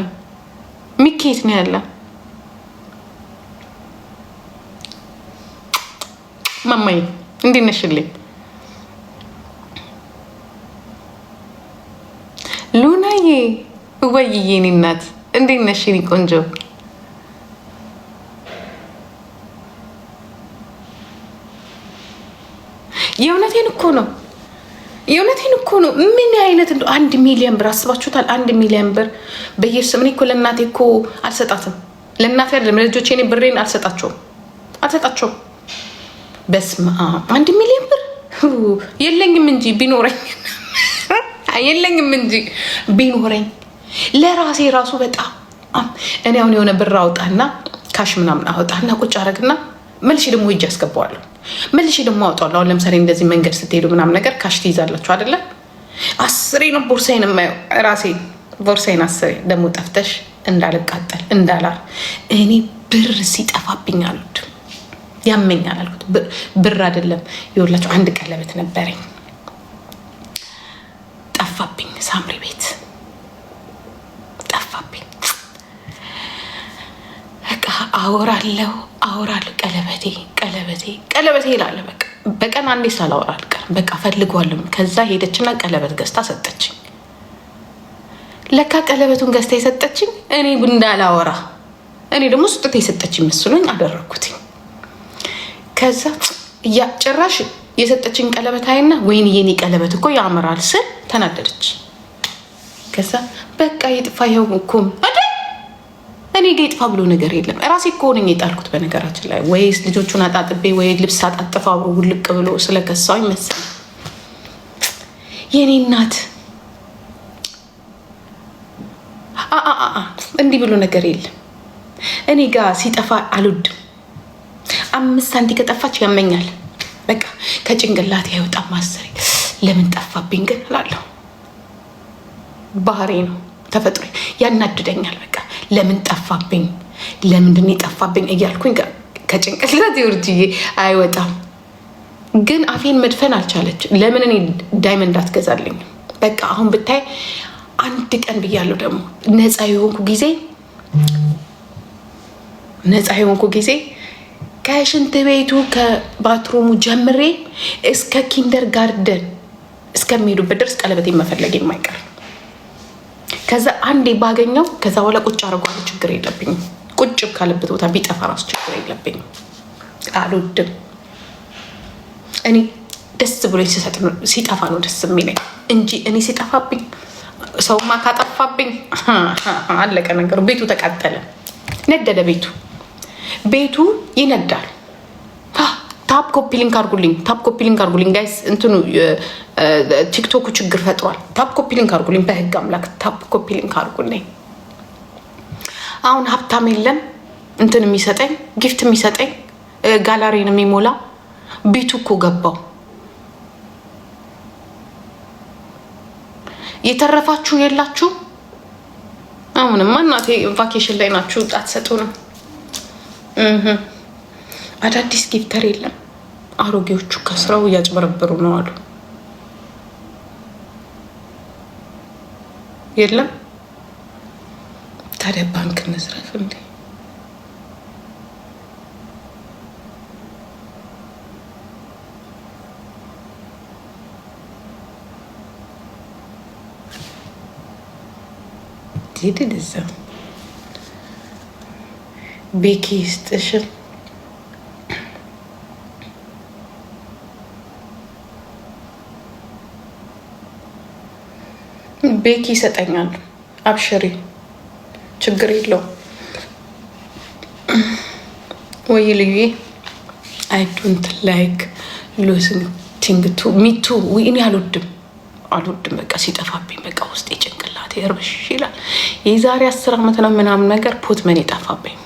ሚኬት ነው ያለ ማማዬ እንዴት ነሽልኝ? ሉናዬ ወይዬ የኔ እናት እንዴት ነሽ የኔ ቆንጆ? የእውነቴን እኮ ነው። ምን አይነት እንደው 1 ሚሊዮን ብር አስባችሁታል? 1 ሚሊዮን ብር በየስም እኔ እኮ ለእናቴ እኮ አልሰጣትም። ለእናቴ አይደለም ለልጆቼ እኔ ብሬን አልሰጣቸውም። በስመ አብ 1 ሚሊዮን ብር የለኝም እንጂ ቢኖረኝ ለራሴ ራሱ በጣም እኔ አሁን የሆነ ብር አውጣና ካሽ ምናምን አውጣና ቁጭ አረግና መልሼ ደግሞ ሂጅ አስገባዋለሁ። መልሼ ደግሞ አውጣለሁ። አሁን ለምሳሌ እንደዚህ መንገድ ስትሄዱ ምናምን ነገር ካሽ ትይዛላችሁ አይደለ? 10 ነው ቦርሳዬን የማየው ራሴ ቦርሳዬን 10 ደግሞ ጠፍተሽ እንዳልቃጠል እንዳላር እኔ ብር ሲጠፋብኝ አልወድም፣ ያመኛል አልኩት። ብር አይደለም ይኸውላችሁ፣ አንድ ቀለበት ነበረኝ ጠፋብኝ፣ ሳምሪ ቤት ጠፋብኝ። በቃ አወራለሁ ቀለበቴ ይላል። በቀን አንዴ ሳላወራ አልቀርም። በቃ ፈልጓለሁ። ከዛ ሄደችና ቀለበት ገዝታ ሰጠችኝ። ለካ ቀለበቱን ገዝታ የሰጠችኝ እኔ እንዳላወራ፣ እኔ ደግሞ ስጦታ የሰጠችኝ መስሎኝ አደረኩትኝ። ከዛ ጭራሽ የሰጠችኝ ቀለበት አይና ወይኔ የኔ ቀለበት እኮ ያምራል ስል ተናደደች። ከዛ በቃ የጥፋ ይኸውኩም እኔ ጋ የጥፋ ብሎ ነገር የለም። ራሴ እኮ ነኝ የጣልኩት በነገራችን ላይ። ወይስ ልጆቹን አጣጥቤ ወይ ልብስ አጣጥፋ ውልቅ ብሎ ስለከሳው ይመስል የኔ እናት እንዲህ ብሎ ነገር የለም። እኔ ጋ ሲጠፋ አልወድም። 5 ሳንቲም ከጠፋች ያመኛል። በቃ ከጭንቅላት አይወጣም። ማሰሪ ለምን ጠፋብኝ ግን እላለሁ። ባህሬ ነው ተፈጥሮ ያናድደኛል። በቃ ለምን ጠፋብኝ፣ ለምንድን ነው የጠፋብኝ እያልኩኝ ከጭንቅላት ይወርጅዬ አይወጣም። ግን አፌን መድፈን አልቻለች። ለምን እኔ ዳይመንድ አትገዛልኝ? በቃ አሁን ብታይ አንድ ቀን ብያለሁ። ደግሞ ነፃ የሆንኩ ጊዜ ከሽንት ቤቱ ከባትሩሙ ጀምሬ እስከ ኪንደር ጋርደን እስከሚሄዱበት ድረስ ቀለበቴን መፈለግ የማይቀር ከዛ አንዴ ባገኘው ከዛ በኋላ ቁጭ አድርጓለሁ። ችግር የለብኝም። ቁጭ ካለበት ቦታ ቢጠፋ ራሱ ችግር የለብኝም። አልወድም። እኔ ደስ ብሎኝ ሲጠፋ ነው ደስ የሚለኝ እንጂ እኔ ሲጠፋብኝ ሰውማ ካጠፋብኝ አለቀ ነገሩ። ቤቱ ተቃጠለ፣ ነደደ። ቤቱ ይነዳል። ታፕ ኮፒ ሊንክ አርጉልኝ ጋይስ። እንትኑ ቲክቶኩ ችግር ፈጥሯል። ታፕ ኮፒ ሊንክ አርጉልኝ፣ በህግ አምላክ ታፕ ኮፒ ሊንክ አርጉልኝ። አሁን ሀብታም የለም እንትን የሚሰጠኝ ጊፍት የሚሰጠኝ ጋላሪን የሚሞላ ቤቱ እኮ ገባው። የተረፋችሁ የላችሁ? አሁንማ እናቴ ቫኬሽን ላይ ናችሁ፣ አትሰጡንም። አዳዲስ ጊፍተር የለም። አሮጌዎቹ ከስራው እያጭበረበሩ ነው አሉ። የለም ታዲያ ባንክ እንዝረፍ እንዴ? ሄድልዛ ቤኪ ስጥሽል ቤኪ ይሰጠኛል። አብሽሪ፣ ችግር የለው ወይ ልዩ። አይ ዶንት ላይክ ሉዚንግ ቱ ሚ ቱ። እኔ አልወድም። በቃ ሲጠፋብኝ በቃ ውስጤ ጭንቅላቴ እርብሽ ይላል። የዛሬ 10 ዓመት ነው ምናምን ነገር ፖትመን የጠፋብኝ።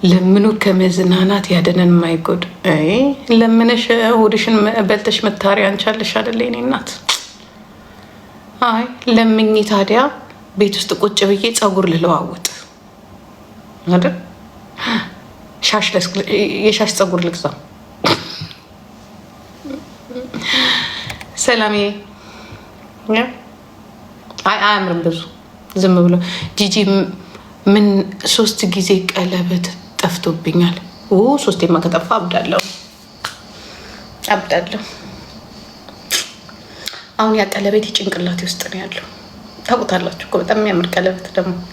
ለምኑ ከመዝናናት ያደነን ማይጎድ። ለምነሽ ሆድሽን በልተሽ መታሪ አንቻለሽ አይደለ የኔ እናት? አይ ለምኝ ታዲያ ቤት ውስጥ ቁጭ ብዬ ፀጉር ልለዋውጥ አይደል? የሻሽ ፀጉር ልግዛ። ሰላሜ አይ አያምርም ብዙ ዝም ብሎ ጂጂ ምን 3 ጊዜ ቀለበት ጠፍቶብኛል። 3ማ ከጠፋ አብዳለሁ። አሁን ያ ቀለበት ጭንቅላቴ ውስጥ ነው ያለው። ታውቁታላችሁ እኮ በጣም የሚያምር ቀለበት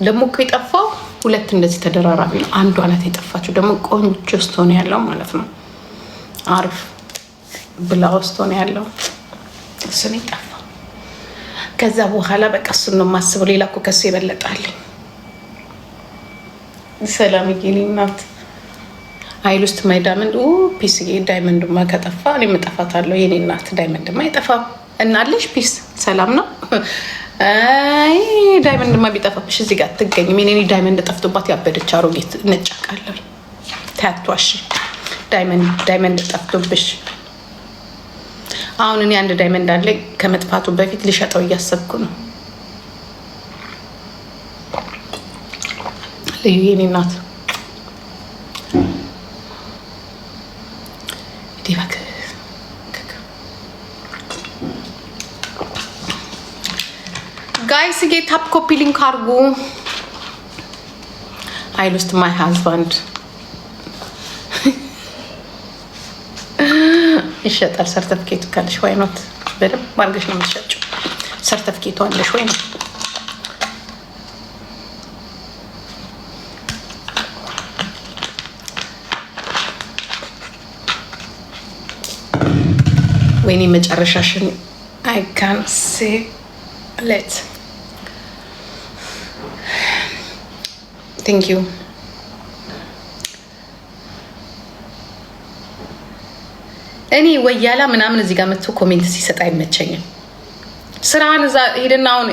ደግሞ እኮ የጠፋው 2 እንደዚህ ተደራራቢ ነው። አንዷ ናት የጠፋችው። ደግሞ ቆንጆ ስቶን ያለው ማለት ነው። አሪፍ ብላው ስቶን ያለው እሱ ነው የጠፋው። ከዛ በኋላ በቃ እሱን ነው የማስበው። ሌላ እኮ ከሱ ይበለጣልኝ። ሰላም የኔ እናት። አይል ውስጥ ማይ ዳይመንድ ፒስ ዳይመንድማ ከጠፋ እኔም እጠፋታለሁ የኔ እናት። ዳይመንድማ አይጠፋም እናለሽ። ፒስ ሰላም ነው። አይ ዳይመንድማ ቢጠፋብሽ እዚህ ጋር አትገኝም። የኔ ዳይመንድ ጠፍቶባት ያበደች አሮጌት ነጭ ቃለር ታቷሽ። ዳይመንድ ጠፍቶብሽ። አሁን እኔ አንድ ዳይመንድ አለኝ ከመጥፋቱ በፊት ልሸጠው እያሰብኩ ነው። ልዩ የኔ እናት ጋይስ ጌ ታፕ ኮፒ ሊንክ አርጉ። አይ ሎስት ማይ ሃዝባንድ ይሸጣል። ሰርተፍኬቱ ካለሽ ወይ ኖት በደምብ አድርገሽ ነው የምትሸጪው። ሰርተፍኬቱ አለሽ ወይ ነው? ወይኔ መጨረሻሽን አይ ካን ሴ ሌት ቴንክ ዩ። እኔ ወያላ ምናምን እዚህ ጋር መጥቶ ኮሜንት ሲሰጥ አይመቸኝም። ስራን እዛ ሄደና አሁን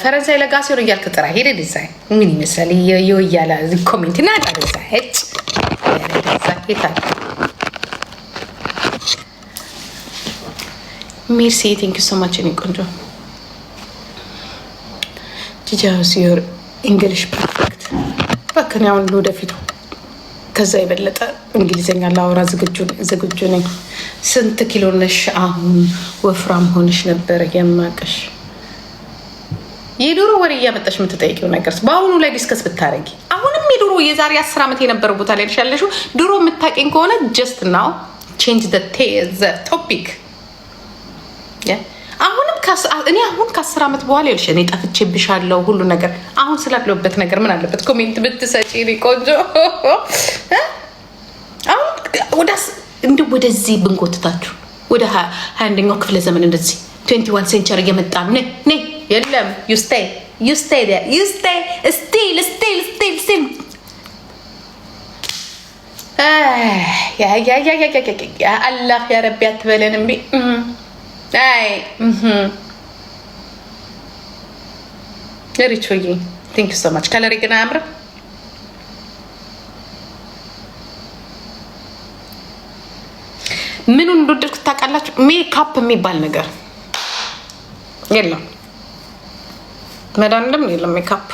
ፈረንሳይ ለጋሲዮን እያልክ ጥራ ሄደ ዲዛይን ምን ይመስላል? የወያላ ኮሜንት ናጣ ደዛ ሄጭ ያለዛ ይታል። ሜርሲ ቴንክ ዩ ሶ ማች እኔ ቆንጆ ጂጃስ ዩር እንግሊሽ ፐርፌክት። በከና አሁን ወደፊቱ ከዛ የበለጠ እንግሊዘኛ ላወራ ዝግጁ ነኝ። ስንት ኪሎ ነሽ አሁን? ወፍራም ሆነሽ ነበር የማቀሽ። የድሮ ወሬ እያመጣሽ የምትጠይቂው ነገር በአሁኑ ላይ ዲስከስ ብታረጊ አሁንም የድሮ የዛሬ 10 ዓመት የነበረው ቦታ ላይ ያለሽው ድሮ የምታውቂኝ ከሆነ ጀስት ናው ቼንጅ ዘ ቶፒክ። አሁንም እኔ አሁን ከ10 ዓመት በኋላ ይልሽ እኔ ጠፍቼብሻለሁ ሁሉ ነገር። አሁን ስላለሁበት ነገር ምን አለበት ኮሜንት ብትሰጪ ቆንጆ። አሁን ወደዚህ ብንጎትታችሁ ወደ 21ኛው ክፍለ ዘመን እንደዚህ 21 ሴንቸሪ እየመጣ ነይ የለም you stay there still ያ አላህ ያ ረቢ አትበለን እምቢ አይ ሪቾዬ ቴንክ ዩ ሶ ማች። ከለሪ ግን አያምርም። ምኑን እንደወደድኩት ታውቃላችሁ? ሜካፕ የሚባል ነገር የለም፣ መድኃኒዓለም የለም። ሜካፕ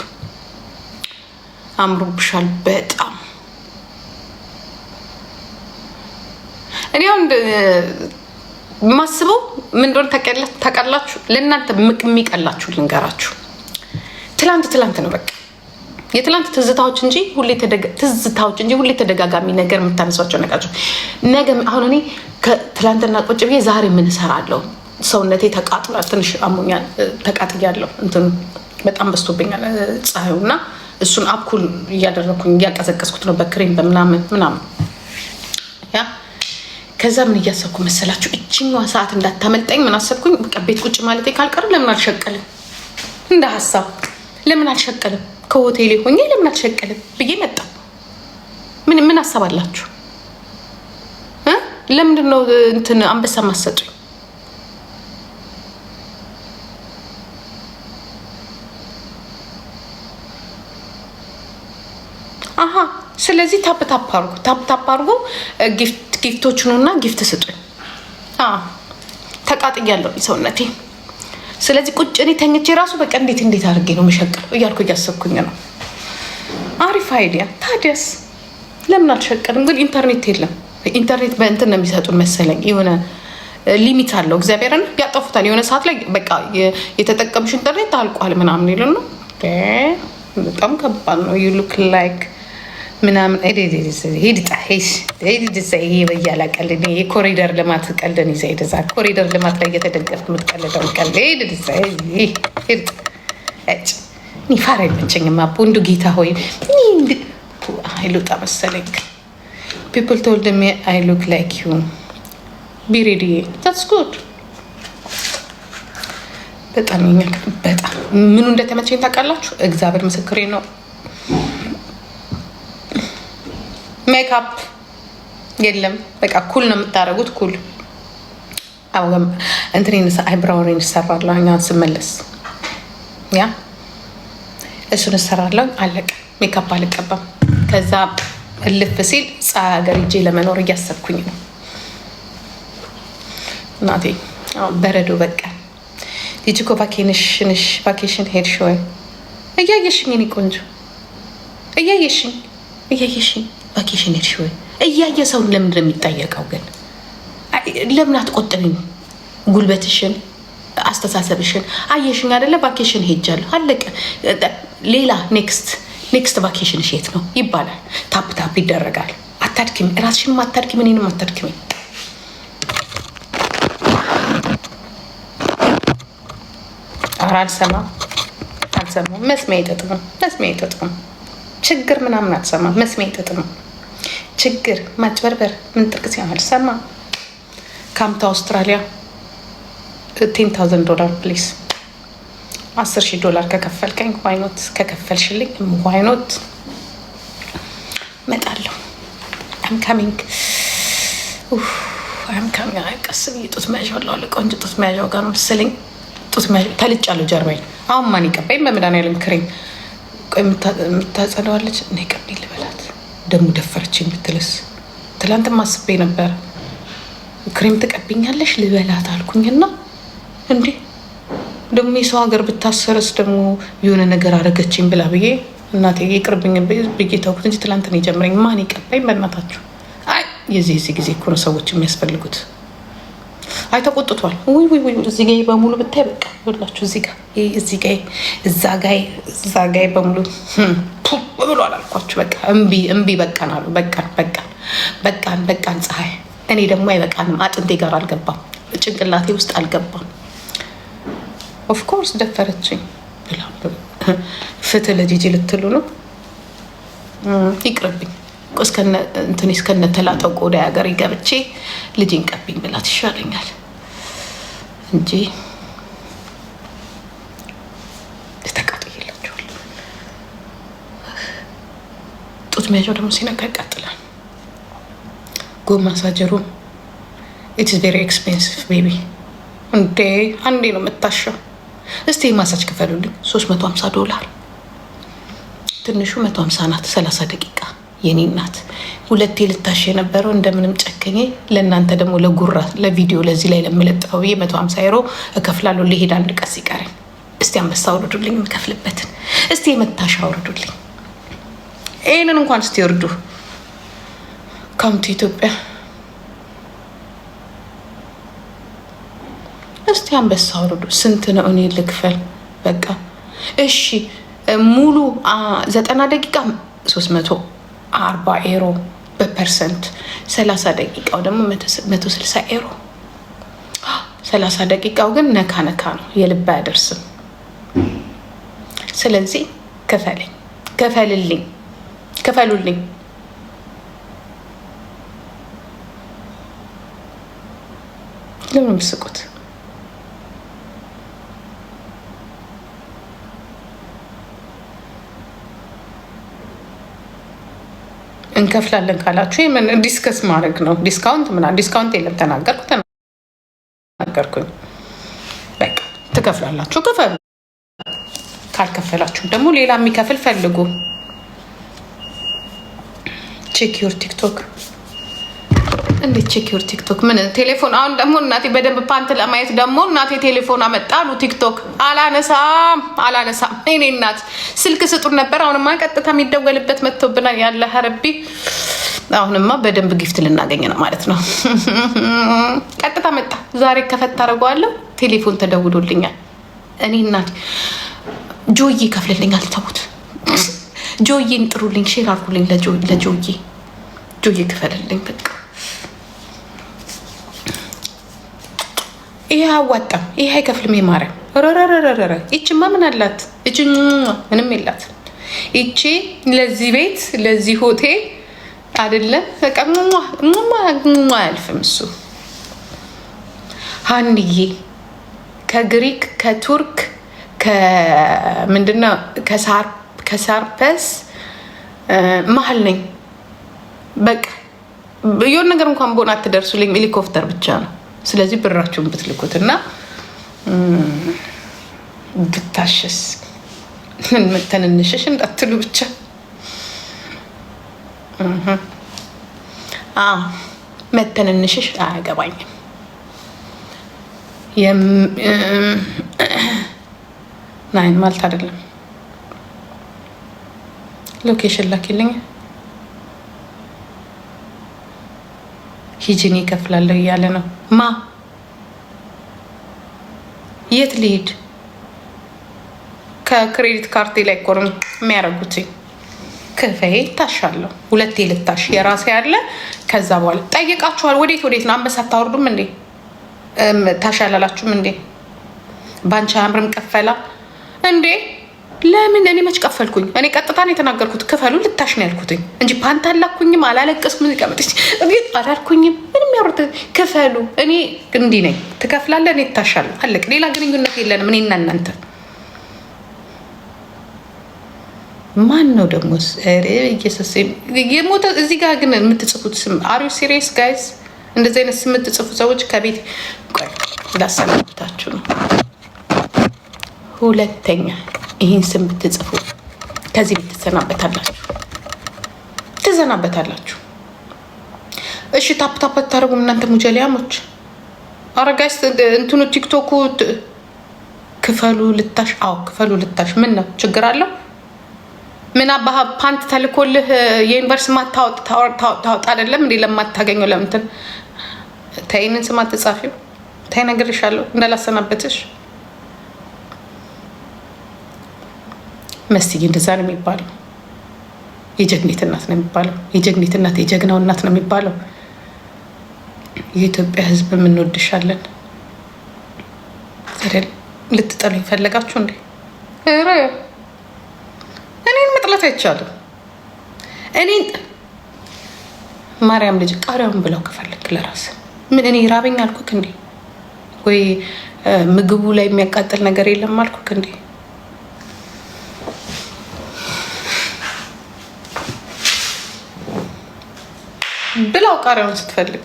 አምሮብሻል በጣም። እኔ አሁን ማስበው ምን እንደሆነ ታውቃላችሁ? ለእናንተ የሚቀላችሁ ልንገራችሁ። ትላንት ነው በቃ የትላንት ትዝታዎች እንጂ ሁሌ ተደጋጋሚ ነገር የምታነሷቸው ነገሮች ነገ። አሁን እኔ ከትላንትና ቁጭ ብዬ ዛሬ ምን እሰራለሁ? ሰውነቴ ተቃጥሏል፣ ትንሽ አሞኛል፣ ተቃጥያለሁ። እንትኑ በጣም በዝቶብኛል ፀሐዩና እሱን አኩል እያደረኩኝ እያቀዘቀዝኩት ነው በክሬም በምናምን ያ። ከዛ ምን እያሰብኩ መሰላችሁ? እችኛዋ ሰዓት እንዳታመልጠኝ ምን አሰብኩኝ? በቃ ቤት ቁጭ ማለቴ ካልቀረ ለምን አልሸቀልም? እንደ ሀሳብ ለምን አልሸቀልም? ከሆቴሌ ሆኜ ለምን አልሸቀልም ብዬ መጣ። ምን አሰባላችሁ? ለምንድን ነው እንትን አንበሳ ማሰጡኝ? አሃ ስለዚህ ታፕ አርጉ ጊፍቶቹንና ጊፍት ስጡኝ። ተቃጥያለሁ ሰውነቴ። ስለዚህ ቁጭ እኔ ተኝቼ ራሱ በቃ እንዴት አድርጌ ነው የምሸቅለው እያልኩ እያሰብኩኝ ነው። አሪፍ አይዲያ። ታዲያስ ለምን አልሸቀልም? ግን ኢንተርኔት የለም። ኢንተርኔት በእንትን ነው የሚሰጡን መሰለኝ፣ የሆነ ሊሚት አለው። እግዚአብሔርን ያጠፉታል። የሆነ ሰዓት ላይ በቃ የተጠቀምሽ ኢንተርኔት አልቋል ምናምን ይሉን ነው። በጣም ከባድ ነው። ዩ ሉክ ላይክ ምናምን ሄድ በያላ ቀልድ የኮሪደር ልማት ቀልድን ይዘ ሄደዛ ኮሪደር ልማት ላይ እየተደገፍክ የምትቀልደው ቀልድ ሄድ ፋራ አይመቸኝም። ቦንዱ ጌታ ሆይ አይሉጣ መሰለኝ። ፒፕል ቶልድ ሚ አይ ሉክ ላይክ ዩ ቢ ሬዲ ታትስ ጉድ። በጣም ምኑ እንደተመቸኝ ታውቃላችሁ? እግዚአብሔር ምስክሬ ነው። ሜካፕ የለም። በቃ ኩል ነው የምታደርጉት። ኩል እንትን አይብራውን እሰራለሁ እኛን ስመለስ ያ እሱን እሰራለሁ። አለቀ። ሜካፕ አልቀባም። ከዛ እልፍ ሲል ፀሐይ ሀገር ሂጄ ለመኖር እያሰብኩኝ ነው እናቴ። በረዶ በቃ ቲጂኮ ቫኬሽን ሄድሽ ወይ? እያየሽኝ እኔ ቆንጆ እያየሽኝ ቫኬሽን ሄድሽ ወይ? እያየ ሰውን ለምንድን ነው የሚጠየቀው? ግን ለምን አትቆጥብኝ? ጉልበትሽን፣ አስተሳሰብሽን አየሽኝ አይደለ? ቫኬሽን ሄጃለሁ አለቀ። ሌላ ኔክስት ቫኬሽን የት ነው ይባላል። ታፕ ይደረጋል። አታድክሚ፣ ራስሽንም አታድክሚ፣ እኔንም አታድክሚ። ኧረ አልሰማም። መስሚያ አይጠጥም። ችግር ምናምን አትሰማም። መስሚያ አይጠጥም። ችግር ማጭበርበር ምን ጥርቅስ አልሰማ። ካምታ አውስትራሊያ $10,000 ፕሊስ። $10,000 ከከፈልከኝ ዋይኖት፣ ከከፈልሽልኝ ዋይኖት መጣለሁ። አም ካሚንግ ቀስ ብዬ ጡት መያዣው አለ። ቆንጆ ጡት መያዣው ጋር ነው መሰለኝ። ጡት መያዣ ተልጫለሁ ጀርባዬ። አሁን ማን ይቀባኝ? በመድኃኒዓለም ክሬም የምታጸለዋለች። እኔ ቀብ ልበላት ደግሞ ደፈረችኝ ብትልስ? ትላንትም አስቤ ነበር። ክሬም ትቀብኛለሽ ልበላት አልኩኝና እንዴ ደግሞ የሰው ሀገር ብታሰርስ ደግሞ የሆነ ነገር አረገችኝ ብላ ብዬ እናቴ ይቅርብኝ ብዬ ተውኩት እንጂ ትላንት ነው የጀመረኝ። ማን ይቀባኝ በእናታችሁ? አይ የዚህ ጊዜ እኮ ነው ሰዎች የሚያስፈልጉት። አይ ተቆጥቷል። ውይ ውይ ውይ እዚህ ጋር በሙሉ ብታይ በቃ ይኸውላችሁ እዚህ ጋር እዛ ጋር በሙሉ ብሏል አልኳችሁ። በቃ እምቢ በቃን አሉ። በቃን ፀሐይ። እኔ ደግሞ አይበቃንም፣ አጥንቴ ጋር አልገባም፣ ጭንቅላቴ ውስጥ አልገባም። ኦፍኮርስ ደፈረችኝ። ፍትህ ለጂጂ ልትሉ ነው? ይቅርብኝ። እስከነ ተላጠው ቆዳ ሀገር ገብቼ ልጄን ቀብኝ ብላት ይሻለኛል እንጂ ተቃጥዬላችኋል። ጡት መያዣው ደግሞ ሲነካ ያቃጥላል። ጎማ ማሳጀሩ ኢትስ ቬሪ ኤክስፔንሲቭ ቤቢ። እንዴ አንዴ ነው የምታሻው። እስቲ ማሳጅ ክፈሉልኝ $350። ትንሹ 150 ናት። 30 ደቂቃ የኔ እናት። 2 ልታሽ የነበረው እንደምንም ጨከኜ ለእናንተ ደግሞ ለጉራ ለቪዲዮ ለዚህ ላይ ለምለጥፈው ብዬ 150 ዩሮ እከፍላለሁ። ሊሄድ አንድ ቀን ሲቀረኝ እስቲ አንበሳ አውርዱልኝ የምከፍልበትን። እስቲ የመታሻ አውርዱልኝ። ይህንን እንኳን እስቲ ወርዱ። ካምቱ ኢትዮጵያ እስቲ አንበሳ አውርዱ። ስንት ነው እኔ ልክፈል? በቃ እሺ ሙሉ 90 ደቂቃ 340 ዩሮ በፐርሰንት። 30 ደቂቃው ደግሞ 160 ዩሮ። 30 ደቂቃው ግን ነካ ነው፣ የልብ አያደርስም። ስለዚህ ክፈሉልኝ። ለምን ምስቁት? እንከፍላለን ካላችሁ ምን ዲስከስ ማድረግ ነው? ዲስካውንት የለም። ተናገርኩኝ። በቃ ትከፍላላችሁ፣ ክፈሉ። ካልከፈላችሁ ደግሞ ሌላ የሚከፍል ፈልጉ። ቼክ ዩር ቲክቶክ። እንዴት ቼክ ዩር ቲክቶክ? ምን ቴሌፎን? አሁን ደግሞ እናቴ በደንብ ፓንት ለማየት ደግሞ እናቴ ቴሌፎን አመጣሉ። ቲክቶክ አላነሳም። እኔ እናት ስልክ ስጡን ነበር። አሁንማ ቀጥታ የሚደወልበት መጥቶብናል። ያለ ሀረቢ አሁንማ በደንብ ጊፍት ልናገኝ ነው ማለት ነው። ቀጥታ መጣ። ዛሬ ከፈት ታደርገዋለሁ። ቴሌፎን ተደውሎልኛል። እኔ እናት ጆዬ ከፍልልኛል። ተውት። ጆዬን ጥሩልኝ፣ ሼር አድርጉልኝ ጆዬ ክፈልልኝ። በቃ ይሄ አዋጣም፣ ይሄ አይከፍልም። የማርያም ረረረረረ ይችማ ምን አላት? እቺ ምንም የላት። ይቺ ለዚህ ቤት ለዚህ ሆቴል አይደለም። በቃ አያልፍም እሱ። ሀንዬ ከግሪክ ከቱርክ ከምንድነው ከሳርፐስ መሀል ነኝ። በቃ የሆነ ነገር እንኳን ቦና አትደርሱልኝ። ሄሊኮፕተር ብቻ ነው። ስለዚህ ብራችሁን ብትልኩት እና ብታሸስ መተንንሽሽ እንዳትሉ ብቻ። መተንንሽሽ አያገባኝም። ናይን ማለት አይደለም። ሎኬሽን ላኪልኝ። ሂጂኒ ከፍላለሁ እያለ ነው። የት ልሂድ? ከክሬዲት ካርቴ ላይ እኮ ነው የሚያደርጉት። ክፈይ ታሻለሁ። 2 ልታሽ የራሴ ያለ። ከዛ በኋላ ጠይቃችኋል። ወዴት ነው? አንበሳ አታወርዱም እንዴ? ታሻላላችሁም እንዴ? ባንቻ አምርም ቀፈላ እንዴ? ለምን? እኔ መች ቀፈልኩኝ? እኔ ቀጥታ ነው የተናገርኩት። ክፈሉ ልታሽ ነው ያልኩትኝ እንጂ ፓንት አላኩኝም፣ አላለቀስኩም፣ አላልኩኝም። ምንም ያወሩት ክፈሉ። እኔ እንዲህ ነኝ። ትከፍላለህ፣ እኔ ትታሻለሁ። አለቅ። ሌላ ግንኙነት የለንም እኔና እናንተ። ማን ነው ደግሞ የሞተ? እዚህ ጋር ግን የምትጽፉት ስም አር ዩ ሲሪየስ ጋይስ? እንደዚህ አይነት ስም የምትጽፉ ሰዎች ከቤት ላሰናብታችሁ ነው። ሁለተኛ ይህን ስም ብትጽፉ ከዚህ ቤት ትዘናበታላችሁ። እሺ ታፕ ታደርጉም እናንተ ሙጀሊያሞች። አረጋይስ እንትኑ ቲክቶኩ ክፈሉ ልታሽ። አዎ ክፈሉ ልታሽ። ምን ነው ችግር አለው? ምን አባህ ፓንት ተልኮልህ የዩኒቨርሲቲ ታወጣ አይደለም እንዴ? ለማታገኘው ለምንትን ተይንን ስም አትጻፊው። ታይ ነግሬሻለሁ እንዳላሰናበትሽ። መስዬ እንደዛ ነው የሚባለው። የጀግኒት እናት ነው የሚባለው። የጀግኒት እናት የጀግናው እናት ነው የሚባለው። የኢትዮጵያ ሕዝብ የምንወድሻለን። ልትጠሉኝ ፈለጋችሁ እንዴ? እኔን መጥላት አይቻልም። እኔን ማርያም ልጅ ቃሪያውን ብለው ከፈለግ ለራስ ምን እኔ ራበኝ አልኩክ እንዴ? ወይ ምግቡ ላይ የሚያቃጥል ነገር የለም አልኩክ እንዴ? ብላው ቃሪያውን ስትፈልግ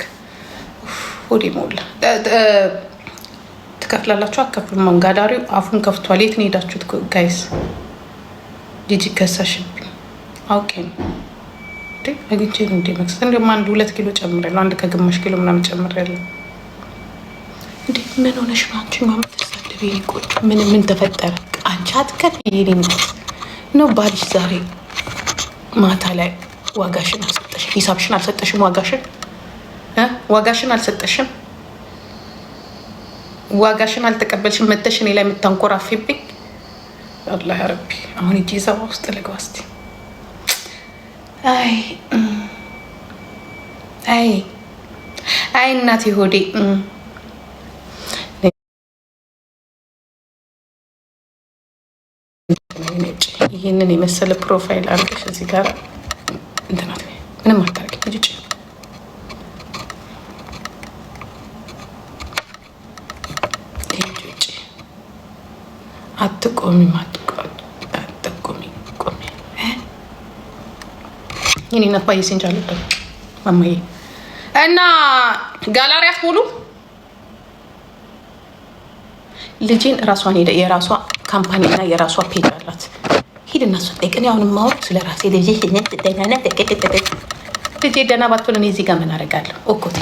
ሆዴ ሞላ። ትከፍላላችሁ አከፍሉ። መንጋዳሪው አፉን ከፍቷል። የት ነው ሄዳችሁት ጋይስ? ጂጂ ከሳሽብኝ አውቄ ነው አግኝቼ ነው እንዴ መክሰስ። እንደውም 1-2 ኪሎ ጨምሬያለሁ። 1 ከግማሽ ኪሎ ምናምን ጨምሬያለሁ። እንዴ ምን ሆነሽ ነው አንቺ? ማመት ተሳደበ ይቆጥ ምን ተፈጠረ? አንቺ አትከት ይሄኔ ነው ባልሽ ዛሬ ማታ ላይ ዋጋሽን አልሰጠሽም። ሂሳብሽን አልሰጠሽም። ዋጋሽን አልሰጠሽም። ዋጋሽን አልተቀበልሽም። መተሽ እኔ ላይ የምታንኮራፊብኝ አላህ ረቢ። አሁን እጂ ዘባ ውስጥ ልግባ እስቲ። አይ እናቴ ሆዴ ይህንን የመሰለ ፕሮፋይል አድርገሽ እዚህ ጋር እንትናት ምንም አታርጊ ልጅ። አትቆሚም አትቆሚ ቆሚ። የኔ እናት ባየ ሲንጃለ ማማዬ እና ጋላሪያት ሙሉ ልጅን ራሷን ሄደ። የራሷ ካምፓኒና የራሷ ፔጅ አላት። ሂድና እሷ ጠይቅ። እኔ አሁን ማወቅ ስለ ራሴ ልጅ ልጄ ደህና ባትሆን እኔ እዚህ ጋር ምን አደርጋለሁ? ኦኮቴ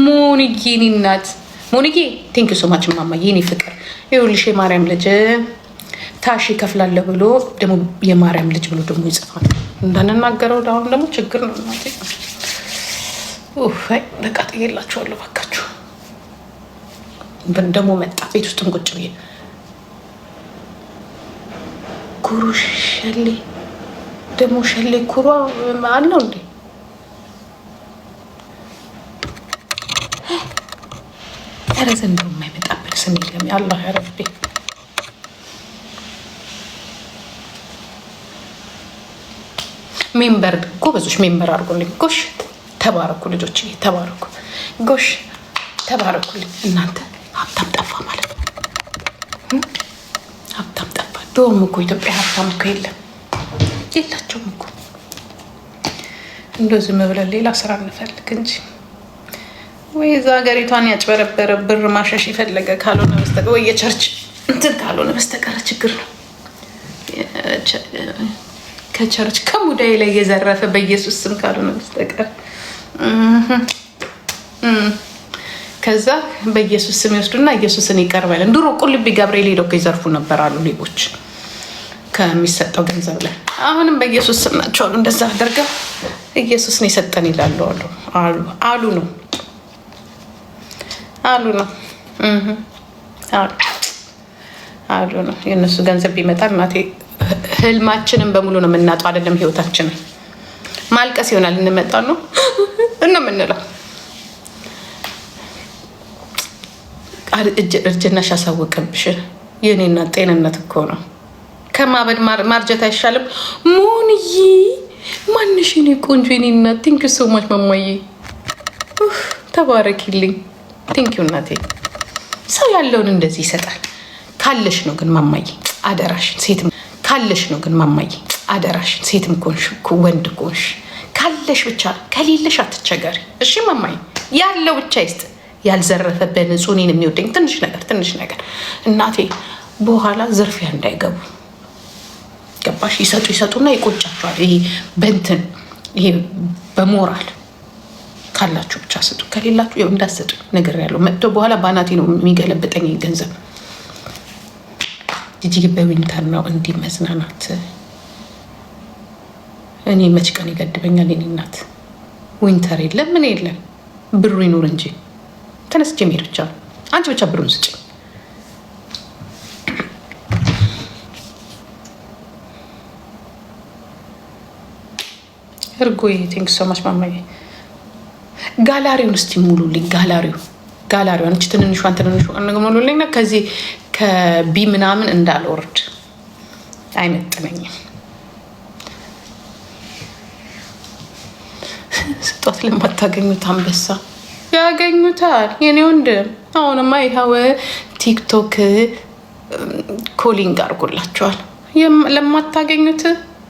ሞኒጌ የኔ እናት ሞኒጌ ቴንክ ዩ ሶ ማች ማማ የኔ ፍቅር። ይኸውልሽ የማርያም ልጅ ታሺ ከፍላለሁ ብሎ ደግሞ የማርያም ልጅ ብሎ ደግሞ ይጽፋል። እንዳንናገረው አሁን ደግሞ ችግር ነው እናቴ። በቃ ጥዬላችኋለሁ ባካችሁ። ደግሞ መጣ ቤት ውስጥም ቁጭ ብዬ ኩሩ ሸሌ ደግሞ ሸሌ ኩሯ አለው እንዴ? ኧረ ዘንድሮ የማይመጣበት ስም የለም። አላህ ያረቤ ሜምበር ጎበዞች ሜምበር አድርጎልኝ። ጎሽ ተባረኩ ልጆች ተባረኩ። ጎሽ ተባረኩልኝ እናንተ። ሀብታም ጠፋ ማለት ነው። ሀብታም ጠፋ። ዶም እኮ ኢትዮጵያ ሀብታም እኮ የላቸውም እኮ። እንደው ዝም ብለን ሌላ ስራ እንፈልግ እንጂ ወይ እዛ ሀገሪቷን ያጭበረበረ ብር ማሸሽ የፈለገ ካልሆነ በስተቀር ወይ የቸርች እንትን ካልሆነ በስተቀር ችግር ነው። ከቸርች ከሙዳይ ላይ የዘረፈ በኢየሱስ ስም ካልሆነ በስተቀር ከዛ በኢየሱስ ስም ይወስዱና ኢየሱስን ይቀርባል። ድሮ ቁልቢ ገብርኤል ሄደው ይዘርፉ ነበር አሉ ሌቦች ከሚሰጠው ገንዘብ ላይ። አሁንም በኢየሱስ ስም ናቸው አሉ እንደዛ አድርገው ኢየሱስ ነው የሰጠን ይላሉ አሉ ነው የእነሱ ገንዘብ ቢመጣ እናቴ ህልማችንን በሙሉ ነው የምናጣው። አይደለም ህይወታችንን ማልቀስ ይሆናል። እንመጣ ነው እና ምንለው እርጅናሽ ያሳወቀብሽ የኔና ጤንነት እኮ ነው። ከማበድ ማርጀት አይሻልም? ሞንዬ ማንሽ ኔ ቆንጆ ኔና ቲንክ ሶ ማች ማማዬ ተባረኪልኝ። ቲንክ ዩ እናቴ። ሰው ያለውን እንደዚህ ይሰጣል። ካለሽ ነው ግን ማማዬ አደራሽን። ሴትም ካለሽ ነው ግን ማማዬ አደራሽን። ሴትም ኮንሽ ወንድ ኮንሽ ካለሽ ብቻ፣ ከሌለሽ አትቸገሪ። እሺ ማማዬ ያለው ብቻ ይስጥ። ያልዘረፈ በንጹህ እኔን የሚወደኝ ትንሽ ነገር እናቴ በኋላ ዝርፊያ እንዳይገቡ ገባሽ? ይሰጡና ይቆጫቸዋል። ይሄ በእንትን ይሄ በሞራል ካላችሁ ብቻ ስጡ፣ ከሌላችሁ ያው እንዳትሰጡ ነገር ያለው መጥቶ በኋላ ባናቴ ነው የሚገለብጠኝ ገንዘብ። ጂጂ በዊንተር ነው እንዲህ መዝናናት። እኔ መች ቀን ይገድበኛል? የኔ እናት ዊንተር የለም ምን የለም ብሩ ይኑር እንጂ ተነስቼ መሄድ ብቻ ነው። አንቺ ብቻ ብሩን ስጭ። እርጎዬ ቴንክ ሶ ማች ማማዬ። ጋላሪውን እስቲ ሙሉልኝ። ጋላሪውን አንቺ ትንንሿን ሙሉልኝ። ከዚህ ከቢ ምናምን እንዳልወርድ አይመጥነኝም። ስጧት ለማታገኙት አንበሳ ያገኙታል። የኔ ወንድም አሁንማ ይኸው ቲክቶክ ኮሊንግ አድርጎላቸዋል። ለማታገኙት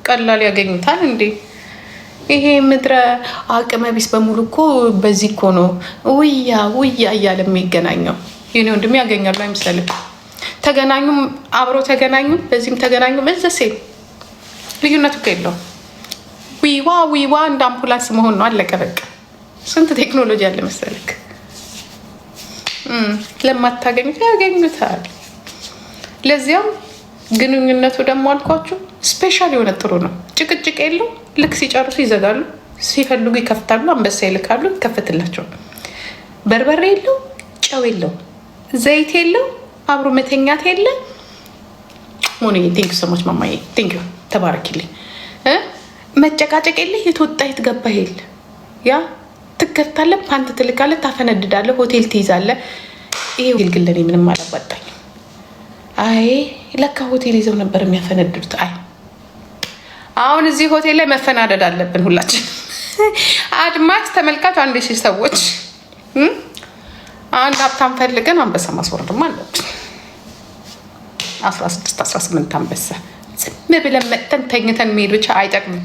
ቀላል ያገኙታል እንዴ? ይሄ ምድረ አቅመ ቢስ በሙሉ እኮ በዚህ እኮ ነው ውያ እያለ የሚገናኘው። የኔ ወንድም ያገኛሉ አይመስልም? ተገናኙም አብሮ ተገናኙ፣ በዚህም ተገናኙ። በዘሴ ልዩነት እኮ የለውም። ዊዋ እንደ አምቡላንስ መሆን ነው። አለቀ በቃ። ስንት ቴክኖሎጂ አለ መሰለክ። ለማታገኙት ያገኙታል። ለዚያም ግንኙነቱ ደግሞ አልኳችሁ ስፔሻል የሆነ ጥሩ ነው። ጭቅጭቅ የለው። ልክ ሲጨርሱ ይዘጋሉ፣ ሲፈልጉ ይከፍታሉ። አንበሳ ይልካሉ፣ ይከፍትላቸዋል። በርበሬ የለው፣ ጨው የለው፣ ዘይት የለው፣ አብሮ መተኛት የለ። ሞኒዬ ቴንክ ሶ ማች ማማዬ ቴንክ ዩ ተባረኪልኝ። መጨቃጨቅ የለ፣ የተወጣ የተገባ የለ። ያ ትከፍታለህ፣ ፓንት ትልካለህ፣ ታፈነድዳለህ፣ ሆቴል ትይዛለህ። ይሄ ሆቴል ግን ለኔ ምንም አላዋጣኝም። አይ ለካ ሆቴል ይዘው ነበር የሚያፈነድዱት። አይ አሁን እዚህ ሆቴል ላይ መፈናደድ አለብን ሁላችን። አድማጭ ተመልካች 1000 ሰዎች አንድ ሀብታም ፈልገን አንበሳ ማስወረድማ አለብን። 16 18 አንበሳ ዝም ብለን መጥተን ተኝተን መሄድ ብቻ አይጠቅምም።